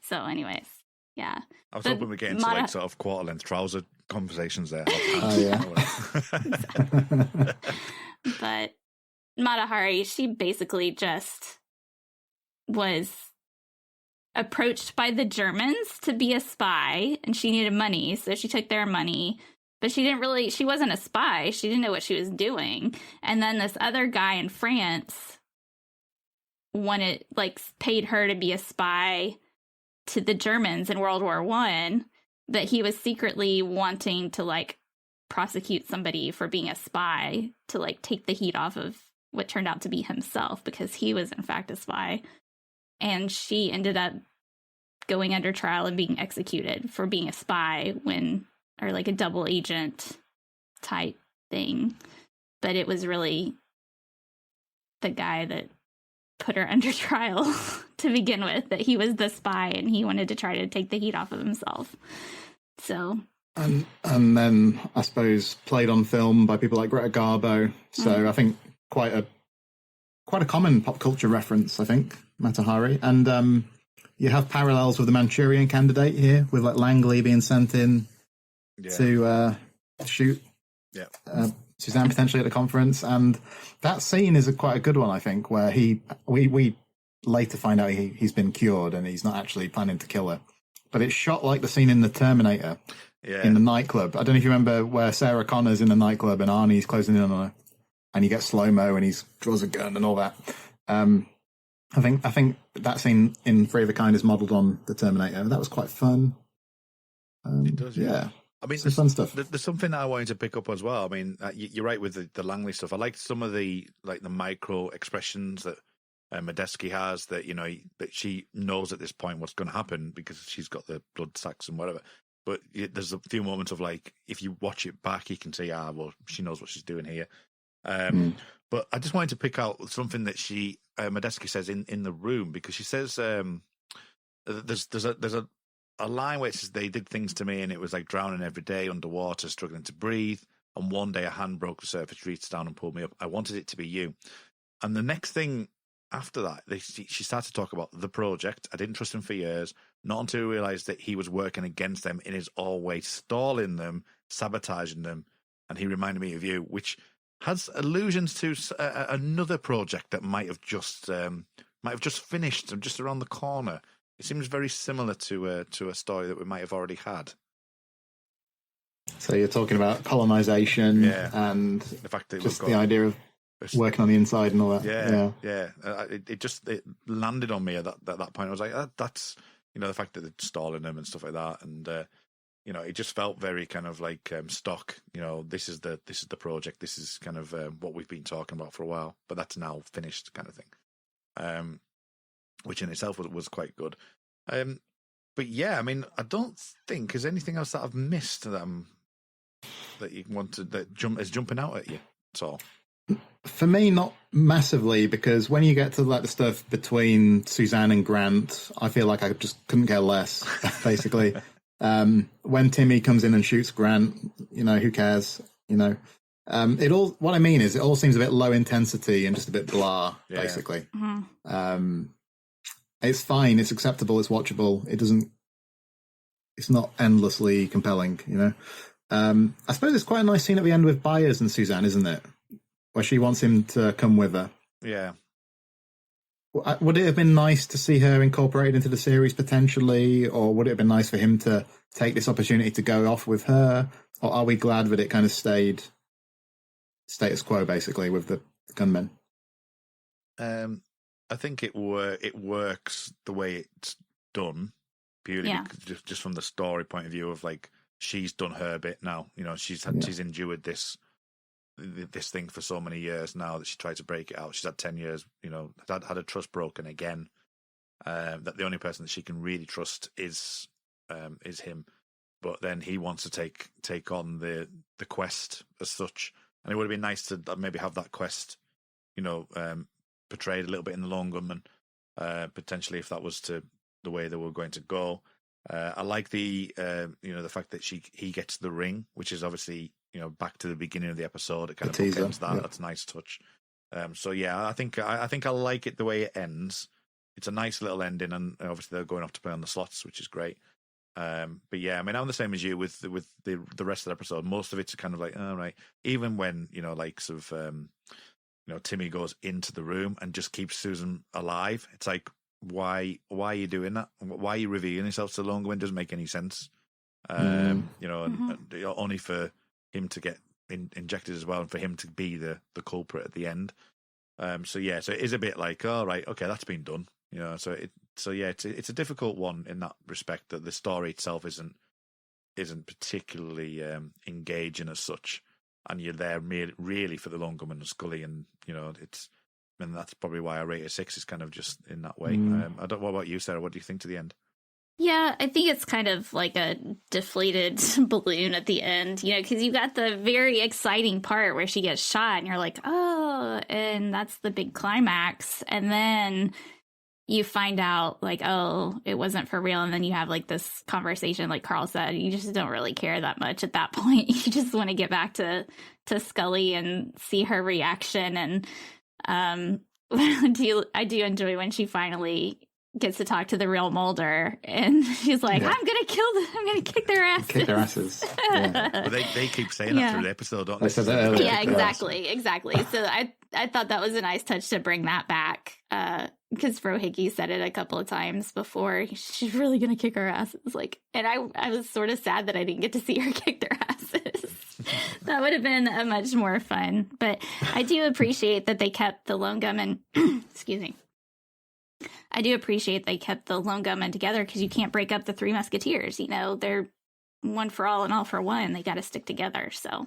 So anyways, yeah. I was hoping we get into like sort of quarter-length trouser conversations there. Oh, yeah. But Mata Hari, she basically just was approached by the Germans to be a spy, and she needed money, so she took their money. But she wasn't a spy. She didn't know what she was doing. And then this other guy in France paid her to be a spy to the Germans in World War I, but he was secretly wanting to prosecute somebody for being a spy to take the heat off of what turned out to be himself, because he was in fact a spy. And she ended up going under trial and being executed for being a spy or a double agent type thing. But it was really the guy that put her under trial to begin with, that he was the spy and he wanted to try to take the heat off of himself. So. And then I suppose played on film by people like Greta Garbo. So I think quite a common pop culture reference, I think, Mata Hari. And you have parallels with the Manchurian Candidate here, with Langley being sent in to shoot Suzanne potentially at the conference. And that scene is quite a good one, I think, where we later find out he's been cured and he's not actually planning to kill her. But it's shot like the scene in The Terminator in the nightclub. I don't know if you remember where Sarah Connor's in the nightclub and Arnie's closing in on her, and you get slow-mo and he draws a gun and all that. I think that scene in Free of a Kind is modelled on The Terminator. That was quite fun. It does, yeah. I mean, some fun stuff. There's something I wanted to pick up as well. I mean, you're right with the Langley stuff. I liked some of the micro expressions that Medeski has, that that she knows at this point what's going to happen because she's got the blood sacs and whatever. But there's a few moments of if you watch it back, you can see, well, she knows what she's doing here. But I just wanted to pick out something that Medeski says in the room, because she says there's a line where it says, they did things to me and it was like drowning every day underwater, struggling to breathe. And one day a hand broke the surface, reached down and pulled me up. I wanted it to be you. And the next thing after that, she started to talk about the project. I didn't trust him for years, not until I realised that he was working against them in his own way, stalling them, sabotaging them. And he reminded me of you, which has allusions to another project that might have just finished just around the corner. It seems very similar to a story that we might have already had. So you're talking about colonization and the fact that just the idea of working on the inside and all that. It landed on me at that point. I was like, that's the fact that they're stalling them and stuff like that, and it just felt very kind of like stock. This is the project. This is kind of what we've been talking about for a while, but that's now finished, kind of thing. Which in itself was quite good. But yeah, I mean, I don't think there's anything else that I've missed that you wanted is jumping out at you at all. For me, not massively, because when you get to the stuff between Suzanne and Grant, I feel like I just couldn't care less, basically. When Timmy comes in and shoots Grant, who cares? What I mean is, it all seems a bit low intensity and just a bit blah, basically. Mm-hmm. It's fine, it's acceptable, it's watchable. It's not endlessly compelling, I suppose it's quite a nice scene at the end with Byers and Suzanne, isn't it? Where she wants him to come with her. Yeah. Would it have been nice to see her incorporated into the series potentially, or would it have been nice for him to take this opportunity to go off with her? Or are we glad that it kind of stayed status quo, basically, with the gunmen? I think it works the way it's done, purely just from the story point of view of she's done her bit now. She's endured this thing for so many years now that she tried to break it out. She's had 10 years, had her trust broken again. That the only person that she can really trust is him. But then he wants to take on the quest as such, And it would have been nice to maybe have that quest, portrayed a little bit in the Lone Gunmen, potentially if that was to the way they were going to go. I like the the fact that he gets the ring, which is obviously back to the beginning of the episode. It kind of ends that. Yeah. That's a nice touch. So yeah, I think I like it the way it ends. It's a nice little ending, and obviously they're going off to play on the slots, which is great. But yeah, I mean, I'm the same as you with the rest of the episode. Most of it's kind of like, all right. Even when Timmy goes into the room and just keeps Susan alive. It's like, why are you doing that? Why are you revealing yourself so long? When it doesn't make any sense. And only for him to get injected as well, and for him to be the culprit at the end. So it is a bit like, all right, okay, that's been done. It's a difficult one in that respect, that the story itself isn't particularly engaging as such, and you're there really for the Lone Gunmen and Scully, and that's probably why I rate it 6. Is kind of just in that way. What about you, Sarah? What do you think to the end? Yeah, I think it's kind of like a deflated balloon at the end, because you got the very exciting part where she gets shot and you're like, oh, and that's the big climax. And then you find out like, oh, it wasn't for real. And then you have like this conversation, like Carl said, you just don't really care that much at that point. You just want to get back to Scully and see her reaction. And I do enjoy when she finally gets to talk to the real Mulder, and she's like, I'm gonna kick their asses. Kick their asses. Yeah. Well, they keep saying that through the episode, don't they? Said that earlier. Yeah, exactly. So I thought that was a nice touch to bring that back, because Frohicke said it a couple of times before. She's really gonna kick our asses, and I was sort of sad that I didn't get to see her kick their asses. That would have been a much more fun. But I do appreciate that they kept the Lone Gunmen. Excuse me. I do appreciate they kept the Lone Gunmen together, because you can't break up the Three Musketeers. They're one for all and all for one. They got to stick together. So,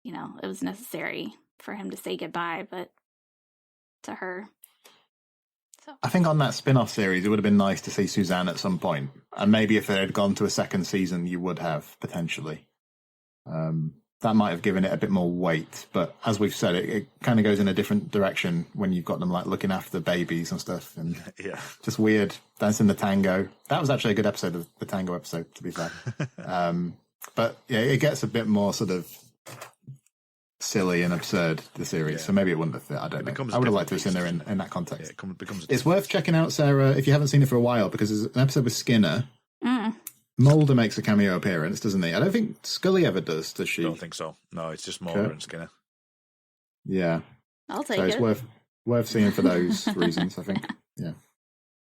it was necessary for him to say goodbye, but to her. So I think on that spin-off series, it would have been nice to see Suzanne at some point. And maybe if they had gone to a second season, you would have, potentially. That might have given it a bit more weight, but as we've said, it kind of goes in a different direction when you've got them looking after the babies and stuff, and just weird dancing the tango. That was actually a good episode of the tango episode, to be fair. But yeah, it gets a bit more sort of silly and absurd, the series. So maybe it wouldn't have fit. I don't know. I would have liked to have seen her in that context. It's worth checking out, Sarah, if you haven't seen it for a while, because there's an episode with Skinner. Mulder makes a cameo appearance, doesn't he? I don't think Scully ever does she? I don't think so. No, it's just Mulder and Skinner. Yeah. I'll take it. It's worth seeing for those reasons, I think. Yeah.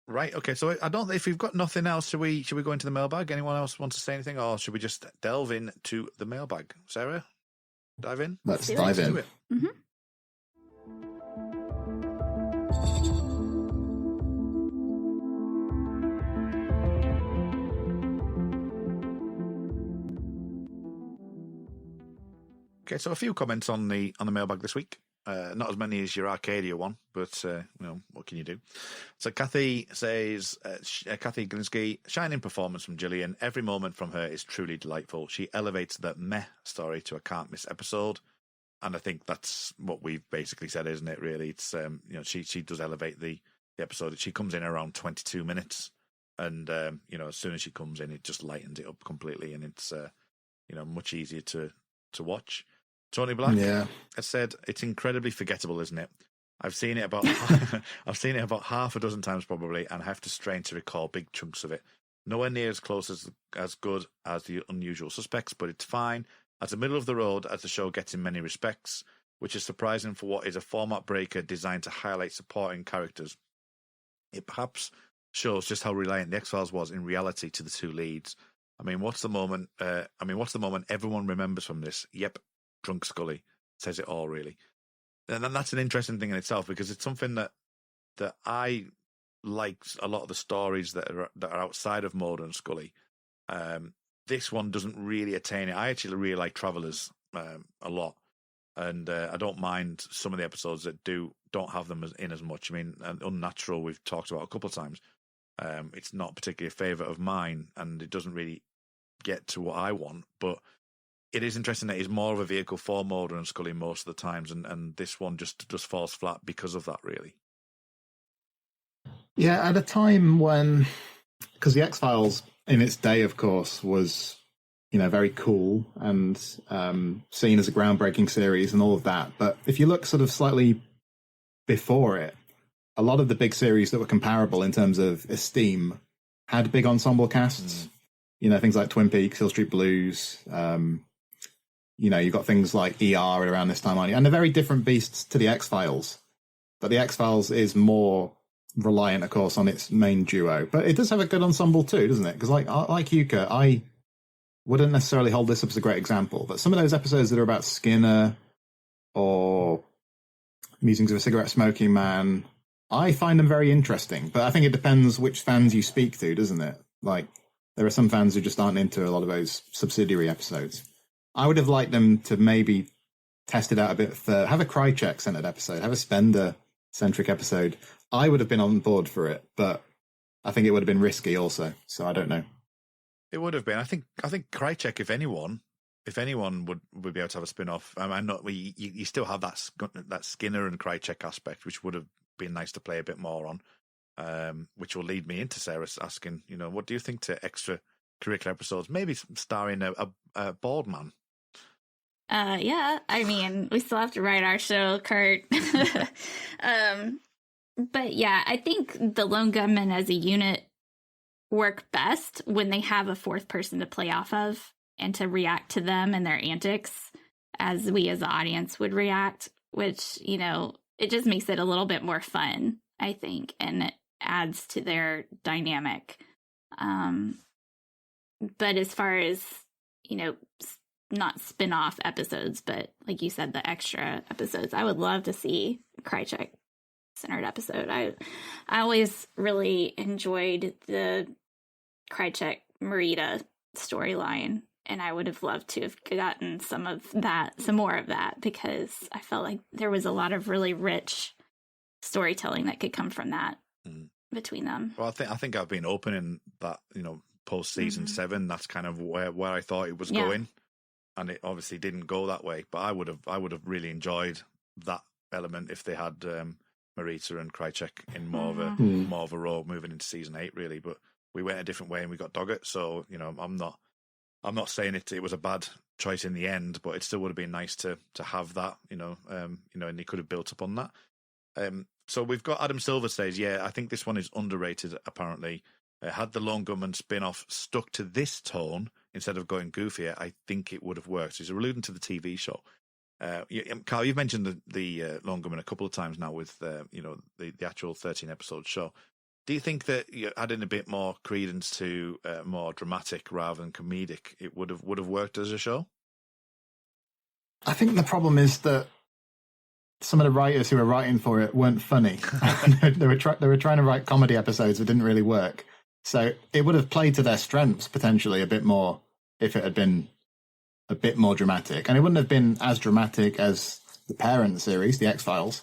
Right, okay, so I don't. If we've got nothing else, should we go into the mailbag? Anyone else want to say anything, or should we just delve into the mailbag? Sarah, dive in? Let's dive in. Mm-hmm. Okay, so a few comments on the mailbag this week. Not as many as your Arcadia one, but what can you do? So Cathy says, Cathy Glinski, shining performance from Gillian. Every moment from her is truly delightful. She elevates the meh story to a can't miss episode, and I think that's what we've basically said, isn't it? Really, it's she does elevate the episode. She comes in around 22 minutes, and as soon as she comes in, it just lightens it up completely, and it's much easier to watch. Tony Black has said, it's incredibly forgettable, isn't it? I've seen it about half a dozen times probably, and have to strain to recall big chunks of it. Nowhere near as close as good as The Unusual Suspects, but it's fine. At the middle of the road as the show gets in many respects, which is surprising for what is a format breaker designed to highlight supporting characters. It perhaps shows just how reliant the X-Files was in reality to the two leads. What's the moment everyone remembers from this? Yep. Drunk Scully says it all, really. And that's an interesting thing in itself, because it's something that I like. A lot of the stories that are outside of Mulder and Scully, this one doesn't really attain it. I actually really like Travelers a lot, and I don't mind some of the episodes that don't have them in as much. Unnatural we've talked about a couple of times. It's not particularly a favourite of mine, and it doesn't really get to what I want, but it is interesting that he's more of a vehicle for Mulder and Scully most of the times, and this one just falls flat because of that, really. Yeah, at a time when, because the X-Files in its day, of course, was, very cool and seen as a groundbreaking series and all of that. But if you look sort of slightly before it, a lot of the big series that were comparable in terms of esteem had big ensemble casts. Things like Twin Peaks, Hill Street Blues. You've got things like ER around this time, and they're very different beasts to the X-Files. But the X-Files is more reliant, of course, on its main duo. But it does have a good ensemble too, doesn't it? Because like Yuka, I wouldn't necessarily hold this up as a great example, but some of those episodes that are about Skinner or Musings of a Cigarette Smoking Man, I find them very interesting. But I think it depends which fans you speak to, doesn't it? Like, there are some fans who just aren't into a lot of those subsidiary episodes. I would have liked them to maybe test it out a bit further. Have a Krychek-centered episode. Have a Spender-centric episode. I would have been on board for it, but I think it would have been risky also. So I don't know. It would have been. I think Krychek, if anyone would be able to have a spin-off. You still have that Skinner and Krychek aspect, which would have been nice to play a bit more on. Which will lead me into Sarah asking, what do you think to extracurricular episodes? Maybe starring a bald man. Yeah. I mean, we still have to write our show, Kurt. But yeah, I think the Lone Gunmen as a unit work best when they have a fourth person to play off of and to react to them and their antics as we as the audience would react, which, it just makes it a little bit more fun, I think, and it adds to their dynamic. But as far as, not spin-off episodes, but like you said, the extra episodes, I would love to see Krychek-centered episode. I always really enjoyed the Krychek-Marita storyline, and I would have loved to have gotten some more of that, because I felt like there was a lot of really rich storytelling that could come from that between them. Well, I think I've been open in that, post season 7. That's kind of where I thought it was going, and it obviously didn't go that way. But I would have really enjoyed that element if they had Marita and Krychek in more of a role moving into season 8, really. But we went a different way and we got Doggett. So I'm not saying it was a bad choice in the end, but it still would have been nice to have that, and he could have built upon that. So we've got Adam Silver says, I think this one is underrated, apparently. Had the Lone Gunmen spin-off stuck to this tone instead of going goofier, I think it would have worked. He's alluding to the TV show. Carl, you've mentioned the Lone Gunmen a couple of times now with the actual 13-episode show. Do you think that adding a bit more credence to more dramatic rather than comedic, it would have worked as a show? I think the problem is that some of the writers who were writing for it weren't funny. they were trying to write comedy episodes that didn't really work. So it would have played to their strengths potentially a bit more if it had been a bit more dramatic. And it wouldn't have been as dramatic as the parent series, The X-Files.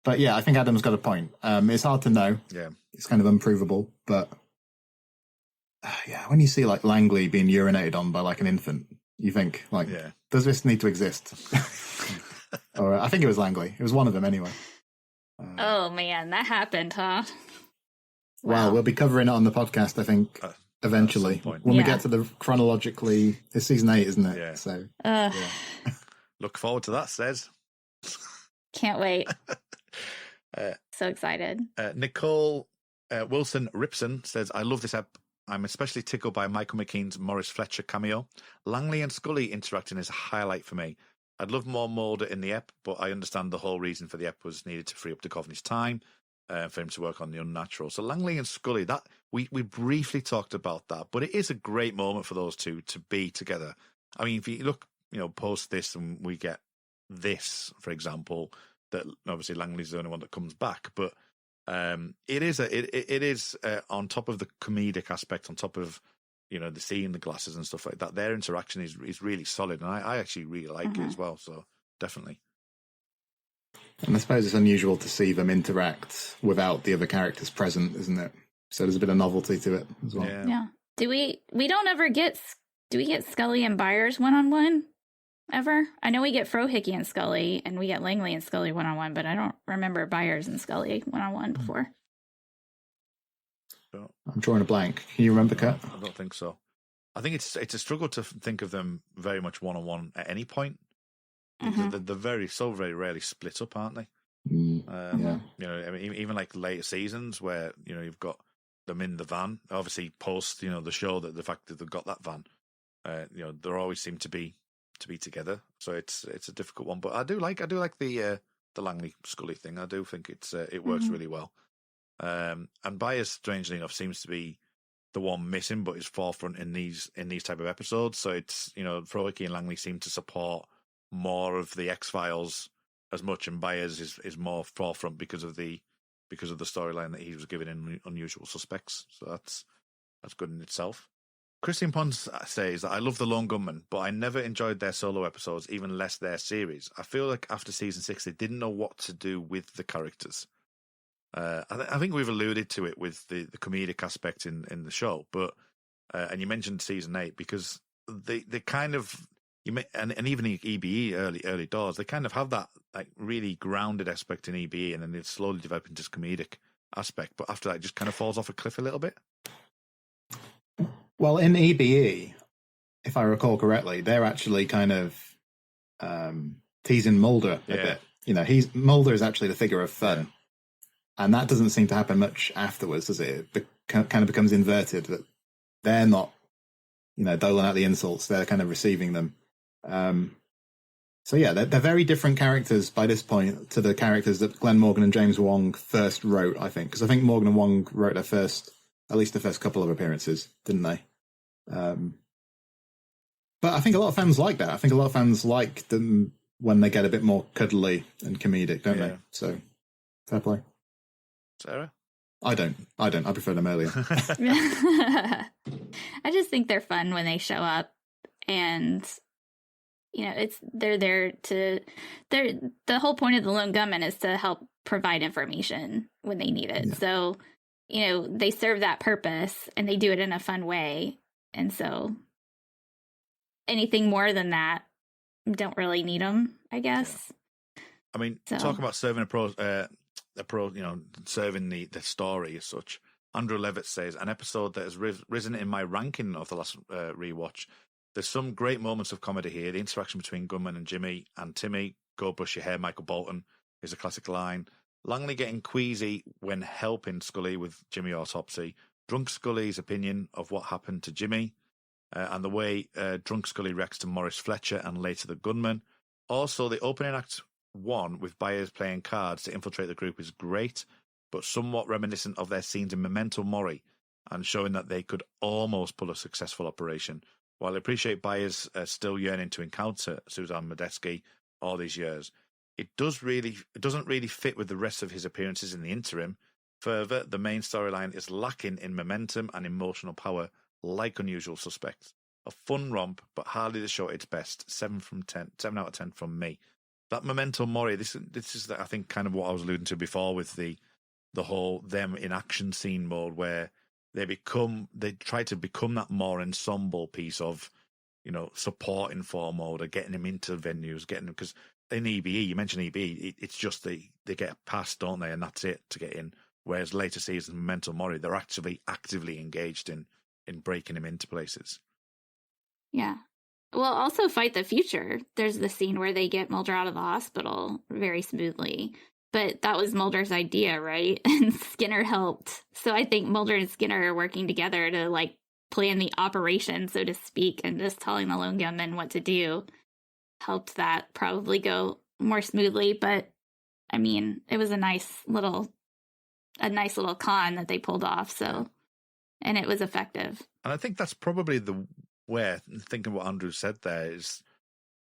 But yeah, I think Adam's got a point. It's hard to know. Yeah. It's kind of unprovable. But when you see like Langley being urinated on by like an infant, you think does this need to exist? Or I think it was Langley. It was one of them anyway. Oh man, that happened, huh? Well, we'll be covering it on the podcast, I think, eventually. When we get to the chronologically, it's season 8, isn't it? Yeah. So, look forward to that, says. Can't wait. So excited. Nicole Wilson-Ripsom says, I love this app. I'm especially tickled by Michael McKean's Maurice Fletcher cameo. Langley and Scully interacting is a highlight for me. I'd love more Mulder in the ep, but I understand the whole reason for the ep was needed to free up Duchovny's time for him to work on the unnatural. So Langley and Scully, that we briefly talked about that, but it is a great moment for those two to be together. I mean, if you look, post this and we get this, for example, that obviously Langley's the only one that comes back, but it is on top of the comedic aspect, on top of the seeing the glasses and stuff like that. Their interaction is really solid, and I actually really like it as well. So definitely. And I suppose it's unusual to see them interact without the other characters present, isn't it? So there's a bit of novelty to it as well. Yeah. Do we don't ever get Do we get Scully and Byers one-on-one ever? I know we get Frohickey and Scully, and we get Langley and Scully one-on-one, but I don't remember Byers and Scully one-on-one before. I'm drawing a blank. Can you remember, Kat? I don't think so. I think it's a struggle to think of them very much one-on-one at any point. Mm-hmm. They're very rarely split up, aren't they? Yeah. You know, I mean, even like later seasons where, you know, you've got them in the van, obviously post, you know, the show, that the fact that they've got that van, you know, they always seem to be together. So it's a difficult one, but I do like the Langley Scully thing. I do think it works really well. And Byers, strangely enough, seems to be the one missing, but is forefront in these type of episodes. So it's, you know, Frohickey and Langley seem to support more of the X-Files as much, and Byers is more forefront because of the storyline that he was given in Unusual Suspects. So that's good in itself. Christian Pons says that I love the Lone Gunmen, but I never enjoyed their solo episodes, even less their series. I feel like after season 6, they didn't know what to do with the characters. I think we've alluded to it with the comedic aspect in the show, but and you mentioned season 8 because they kind of and even EBE early doors, they kind of have that like really grounded aspect in EBE, and then they slowly develop into this comedic aspect. But after that, it just kind of falls off a cliff a little bit. Well, in EBE, if I recall correctly, they're actually kind of teasing Mulder a bit. You know, Mulder is actually the figure of fun. And that doesn't seem to happen much afterwards, does it? It kind of becomes inverted, that they're not, you know, doling out the insults, they're kind of receiving them. So yeah, they're very different characters by this point to the characters that Glenn Morgan and James Wong first wrote, I think. Because I think Morgan and Wong wrote at least the first couple of appearances, didn't they? But I think a lot of fans like that. I think a lot of fans like them when they get a bit more cuddly and comedic, don't they? So, fair play. Sarah? I don't. I prefer them earlier. I just think they're fun when they show up, and you know, they're there to. The whole point of the Lone Gunmen is to help provide information when they need it. Yeah. So, you know, they serve that purpose, and they do it in a fun way. And so, anything more than that, don't really need them, I guess. Yeah. I mean, talk about serving you know, serving the story as such. Andrew Levitt says, an episode that has risen in my ranking of the last rewatch. There's some great moments of comedy here. The interaction between Gunman and Jimmy and Timmy, go brush your hair, Michael Bolton, is a classic line. Langley getting queasy when helping Scully with Jimmy autopsy. Drunk Scully's opinion of what happened to Jimmy, and the way Drunk Scully reacts to Morris Fletcher and later the gunman. Also, the opening act 1 with Byers playing cards to infiltrate the group is great, but somewhat reminiscent of their scenes in Memento Mori, and showing that they could almost pull a successful operation. While I appreciate Byers still yearning to encounter Suzanne Medeski all these years, it doesn't really fit with the rest of his appearances in the interim. Further, the main storyline is lacking in momentum and emotional power, like Unusual Suspects. A fun romp, but hardly the show at its best. 7 out of 10 from me. That Memento Mori, this is I think kind of what I was alluding to before with the whole them in action scene mode, where they try to become that more ensemble piece of, you know, supporting for mode, or getting them into venues, because in EBE, you mentioned EBE, it's just they get past, don't they, and that's it to get in. Whereas later seasons, Memento Mori, they're actually actively engaged in breaking them into places. Yeah. Well, also Fight the Future. There's the scene where they get Mulder out of the hospital very smoothly. But that was Mulder's idea, right? And Skinner helped. So I think Mulder and Skinner are working together to, like, plan the operation, so to speak, and just telling the Lone Gunmen what to do helped that probably go more smoothly. But, I mean, it was a nice little con that they pulled off, so, and it was effective. And I think that's probably where, thinking what Andrew said there, is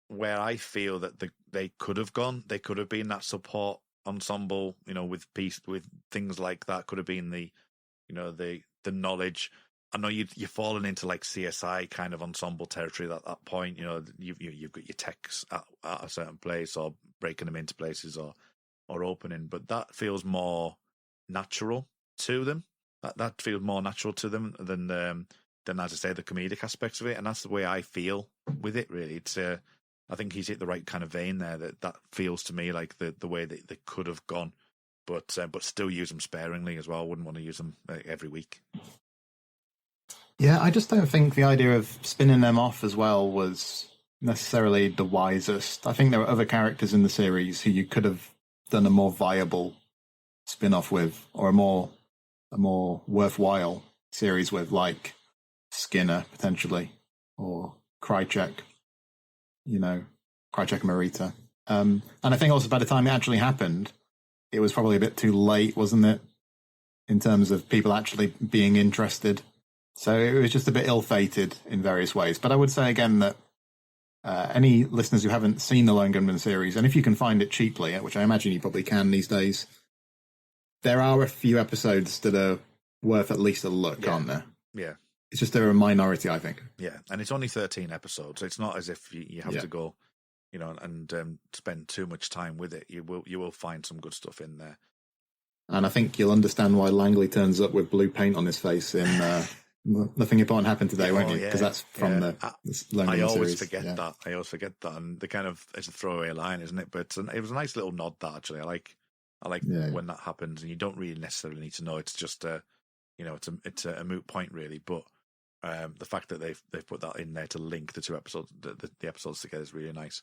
where I feel that they could have gone. They could have been that support ensemble, you know, with things like that. Could have been the knowledge. I know you're falling into like CSI kind of ensemble territory at that point. You know, you've got your techs at a certain place, or breaking them into places, or opening. But that feels more natural to them. That feels more natural to them than than, as I say, the comedic aspects of it, and that's the way I feel with it. Really, it's I think he's hit the right kind of vein there. That feels to me like the way that they could have gone, but still use them sparingly as well. Wouldn't want to use them every week. Yeah, I just don't think the idea of spinning them off as well was necessarily the wisest. I think there were other characters in the series who you could have done a more viable spin-off with, or a more worthwhile series with, like Skinner potentially, or Krychek, Krychek and Marita. And I think also by the time it actually happened, it was probably a bit too late, wasn't it? In terms of people actually being interested. So it was just a bit ill-fated in various ways. But I would say again that any listeners who haven't seen the Lone Gunmen series, and if you can find it cheaply, which I imagine you probably can these days, there are a few episodes that are worth at least a look, aren't there? Yeah. It's just they're a minority, I think. Yeah, and it's only 13 episodes. So it's not as if you have to go, and spend too much time with it. You will find some good stuff in there. And I think you'll understand why Langley turns up with blue paint on his face in Nothing Important Happened Today, won't you? Because that's from the Lone Gunmen I always series. forget that. I always forget that, and the kind of it's a throwaway line, isn't it? But it was a nice little nod. That actually, I like when that happens, and you don't really necessarily need to know. It's just it's a moot point, really. But the fact that they've put that in there to link the two episodes, the episodes together, is really nice.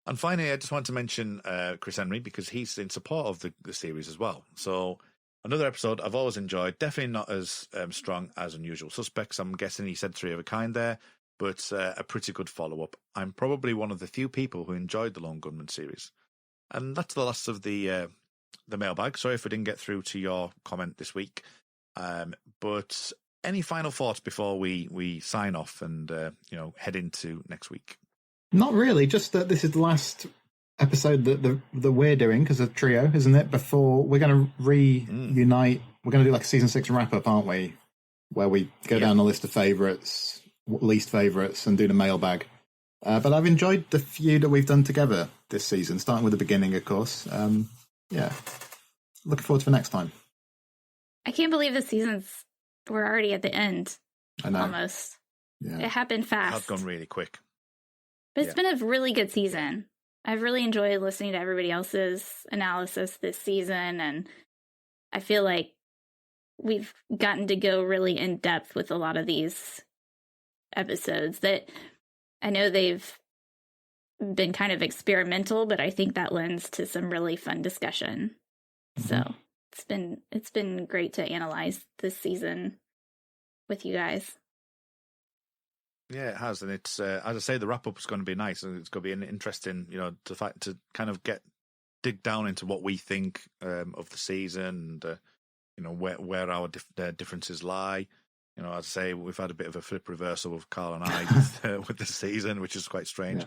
And finally, I just want to mention Chris Henry, because he's in support of the series as well. So another episode I've always enjoyed, definitely not as strong as Unusual Suspects. I'm guessing he said 3 of a kind there, but a pretty good follow-up. I'm probably one of the few people who enjoyed the Lone Gunmen series. And that's the last of the mailbag. Sorry if we didn't get through to your comment this week. But any final thoughts before we sign off and head into next week? Not really. Just that this is the last episode that we're doing as a trio, isn't it? Before we're going to reunite, we're going to do like a season 6 wrap up, aren't we? Where we go down the list of favourites, least favourites, and do the mailbag. But I've enjoyed the few that we've done together this season, starting with the beginning, of course. Looking forward to the next time. I can't believe we're already at the end. I know. Almost. Yeah. It happened fast. It's gone really quick. But it's been a really good season. I've really enjoyed listening to everybody else's analysis this season, and I feel like we've gotten to go really in depth with a lot of these episodes that I know they've been kind of experimental, but I think that lends to some really fun discussion. Mm-hmm. So it's been great to analyze this season with you guys. Yeah, it has, and it's as I say, the wrap up is going to be nice, and it's going to be an interesting, to kind of dig down into what we think of the season, and where our differences lie. As I say, we've had a bit of a flip reversal with Carl and I with the season, which is quite strange,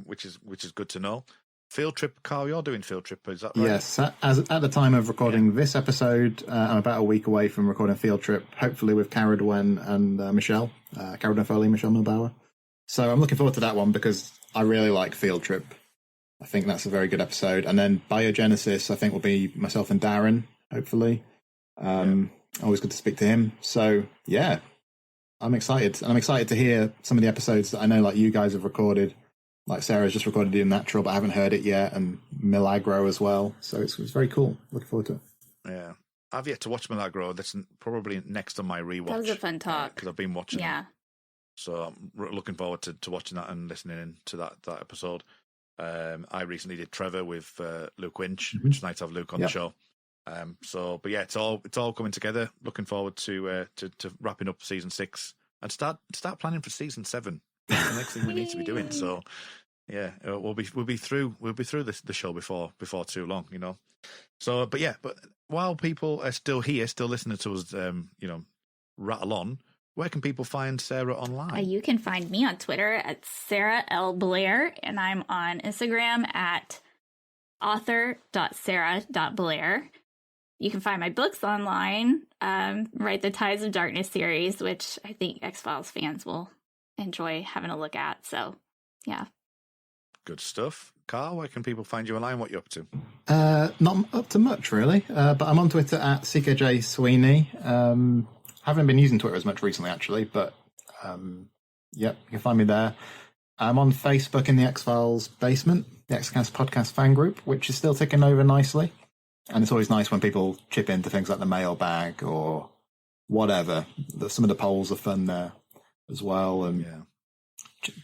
which is good to know. Field trip, Carl, you're doing field trip, is that right? Yes, at the time of recording this episode, I'm about a week away from recording field trip, hopefully with Caredwen and Michelle, Caredwen Foley, Michelle Milbauer. So I'm looking forward to that one because I really like field trip. I think that's a very good episode. And then Biogenesis, I think, will be myself and Darren, hopefully. Always good to speak to him. So, yeah, I'm excited. And I'm excited to hear some of the episodes that I know, like, you guys have recorded. Like Sarah's just recorded The Unnatural, but I haven't heard it yet, and Milagro as well. So it's very cool. Looking forward to it. Yeah. I've yet to watch Milagro. That's probably next on my rewatch. That was a fun talk. Because I've been watching it. So I'm looking forward to watching that and listening to that episode. I recently did Trevor with Luke Winch, which is nice to have Luke on the show. But yeah, it's all coming together. Looking forward to wrapping up season 6 and start planning for season 7. That's the next thing we need to be doing. So yeah, we'll be through the show before too long, So, but while people are still here, still listening to us, rattle on, where can people find Sarah online? You can find me on Twitter at Sarah L. Blair, and I'm on Instagram at author.sarah.blair. You can find my books online, write the Tides of Darkness series, which I think X-Files fans will enjoy having a look at. So, yeah. Good stuff. Carl, where can people find you online? What you up to? Not up to much, really. But I'm on Twitter at CKJ Sweeney. Have haven't been using Twitter as much recently, actually, but yep, you can find me there. I'm on Facebook in the X-Files basement, the XCast podcast fan group, which is still ticking over nicely. And it's always nice when people chip into things like the mailbag or whatever. Some of the polls are fun there as well. And yeah.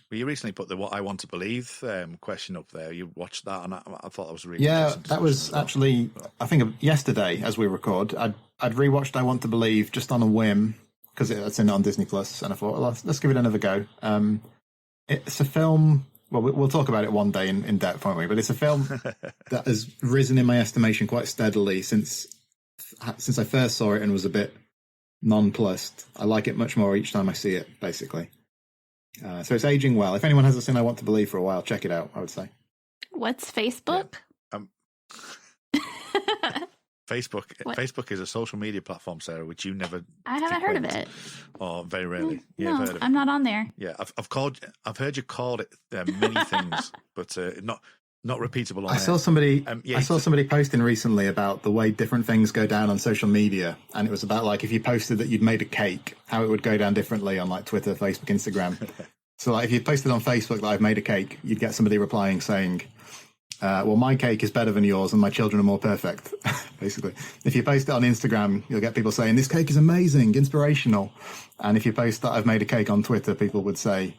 Well, you recently put the "What I Want to Believe" question up there. You watched that, and I thought that was really interesting. That was actually, I think, yesterday as we record. I'd rewatched "I Want to Believe" just on a whim because it's on Disney Plus, and I thought, well, let's give it another go. It's a film. Well, we'll talk about it one day in depth, won't we? But it's a film that has risen in my estimation quite steadily since I first saw it and was a bit nonplussed. I like it much more each time I see it, basically. So it's aging well. If anyone hasn't seen "I Want to Believe" for a while, check it out, I would say. What's Facebook? Yeah. Facebook is a social media platform, Sarah, which you never. I haven't heard of it. Or very rarely. No, You've heard of it. I'm not on there. Yeah, I've heard you called it many things, but not repeatable on I saw somebody posting recently about the way different things go down on social media, and it was about like if you posted that you'd made a cake, how it would go down differently on like Twitter, Facebook, Instagram. So like if you posted on Facebook that I've made a cake, you'd get somebody replying saying, well, my cake is better than yours and my children are more perfect, basically. If you post it on Instagram, you'll get people saying, this cake is amazing, inspirational. And if you post that I've made a cake on Twitter, people would say,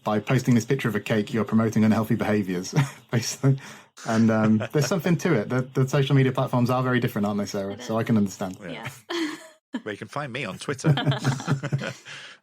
by posting this picture of a cake, you're promoting unhealthy behaviours, basically. And there's something to it. The social media platforms are very different, aren't they, Sarah? So I can understand. Yeah. Well, you can find me on Twitter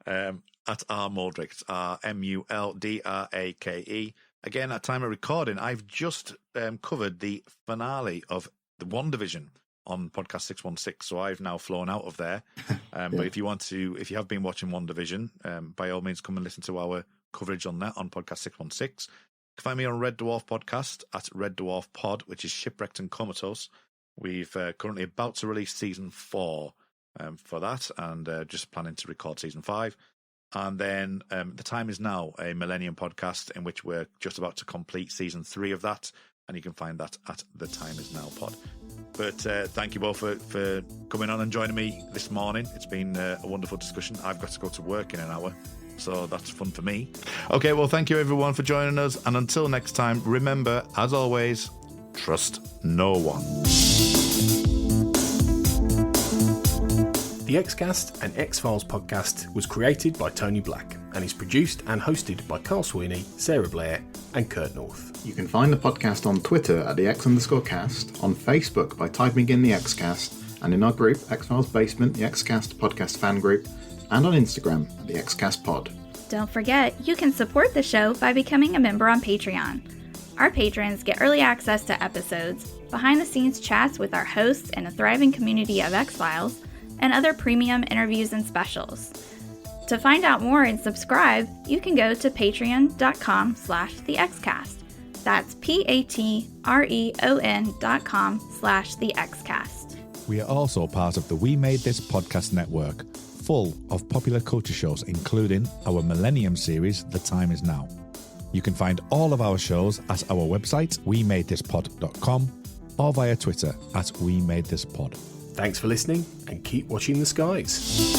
at rmuldrake, RMULDRAKE. Again, at time of recording, I've just covered the finale of the WandaVision on podcast 616, so I've now flown out of there. But if you have been watching WandaVision, by all means, come and listen to our coverage on that on podcast 616. You can find me on Red Dwarf Podcast at Red Dwarf Pod, which is Shipwrecked and Comatose. We've currently about to release season 4 for that, and just planning to record season 5. And then The Time Is Now, a Millennium podcast in which we're just about to complete season 3 of that, and you can find that at The Time Is Now Pod. But thank you both for coming on and joining me this morning. It's been a wonderful discussion. I've got to go to work in an hour, so that's fun for me. Okay, well, thank you everyone for joining us, and until next time, remember, as always, trust no one. The XCast and X-Files podcast was created by Tony Black and is produced and hosted by Carl Sweeney, Sarah Blair and Kurt North. You can find the podcast on Twitter at the X_cast, on Facebook by typing in the XCast, and in our group, X-Files Basement, the XCast podcast fan group, and on Instagram at the XCast pod. Don't forget, you can support the show by becoming a member on Patreon. Our patrons get early access to episodes, behind-the-scenes chats with our hosts and a thriving community of X-Files, and other premium interviews and specials. To find out more and subscribe, you can go to patreon.com/thexcast. That's patreon.com/thexcast. We are also part of the We Made This podcast network, full of popular culture shows, including our Millennium series, The Time Is Now. You can find all of our shows at our website, wemadethispod.com, or via Twitter at wemadethispod. Thanks for listening and keep watching the skies.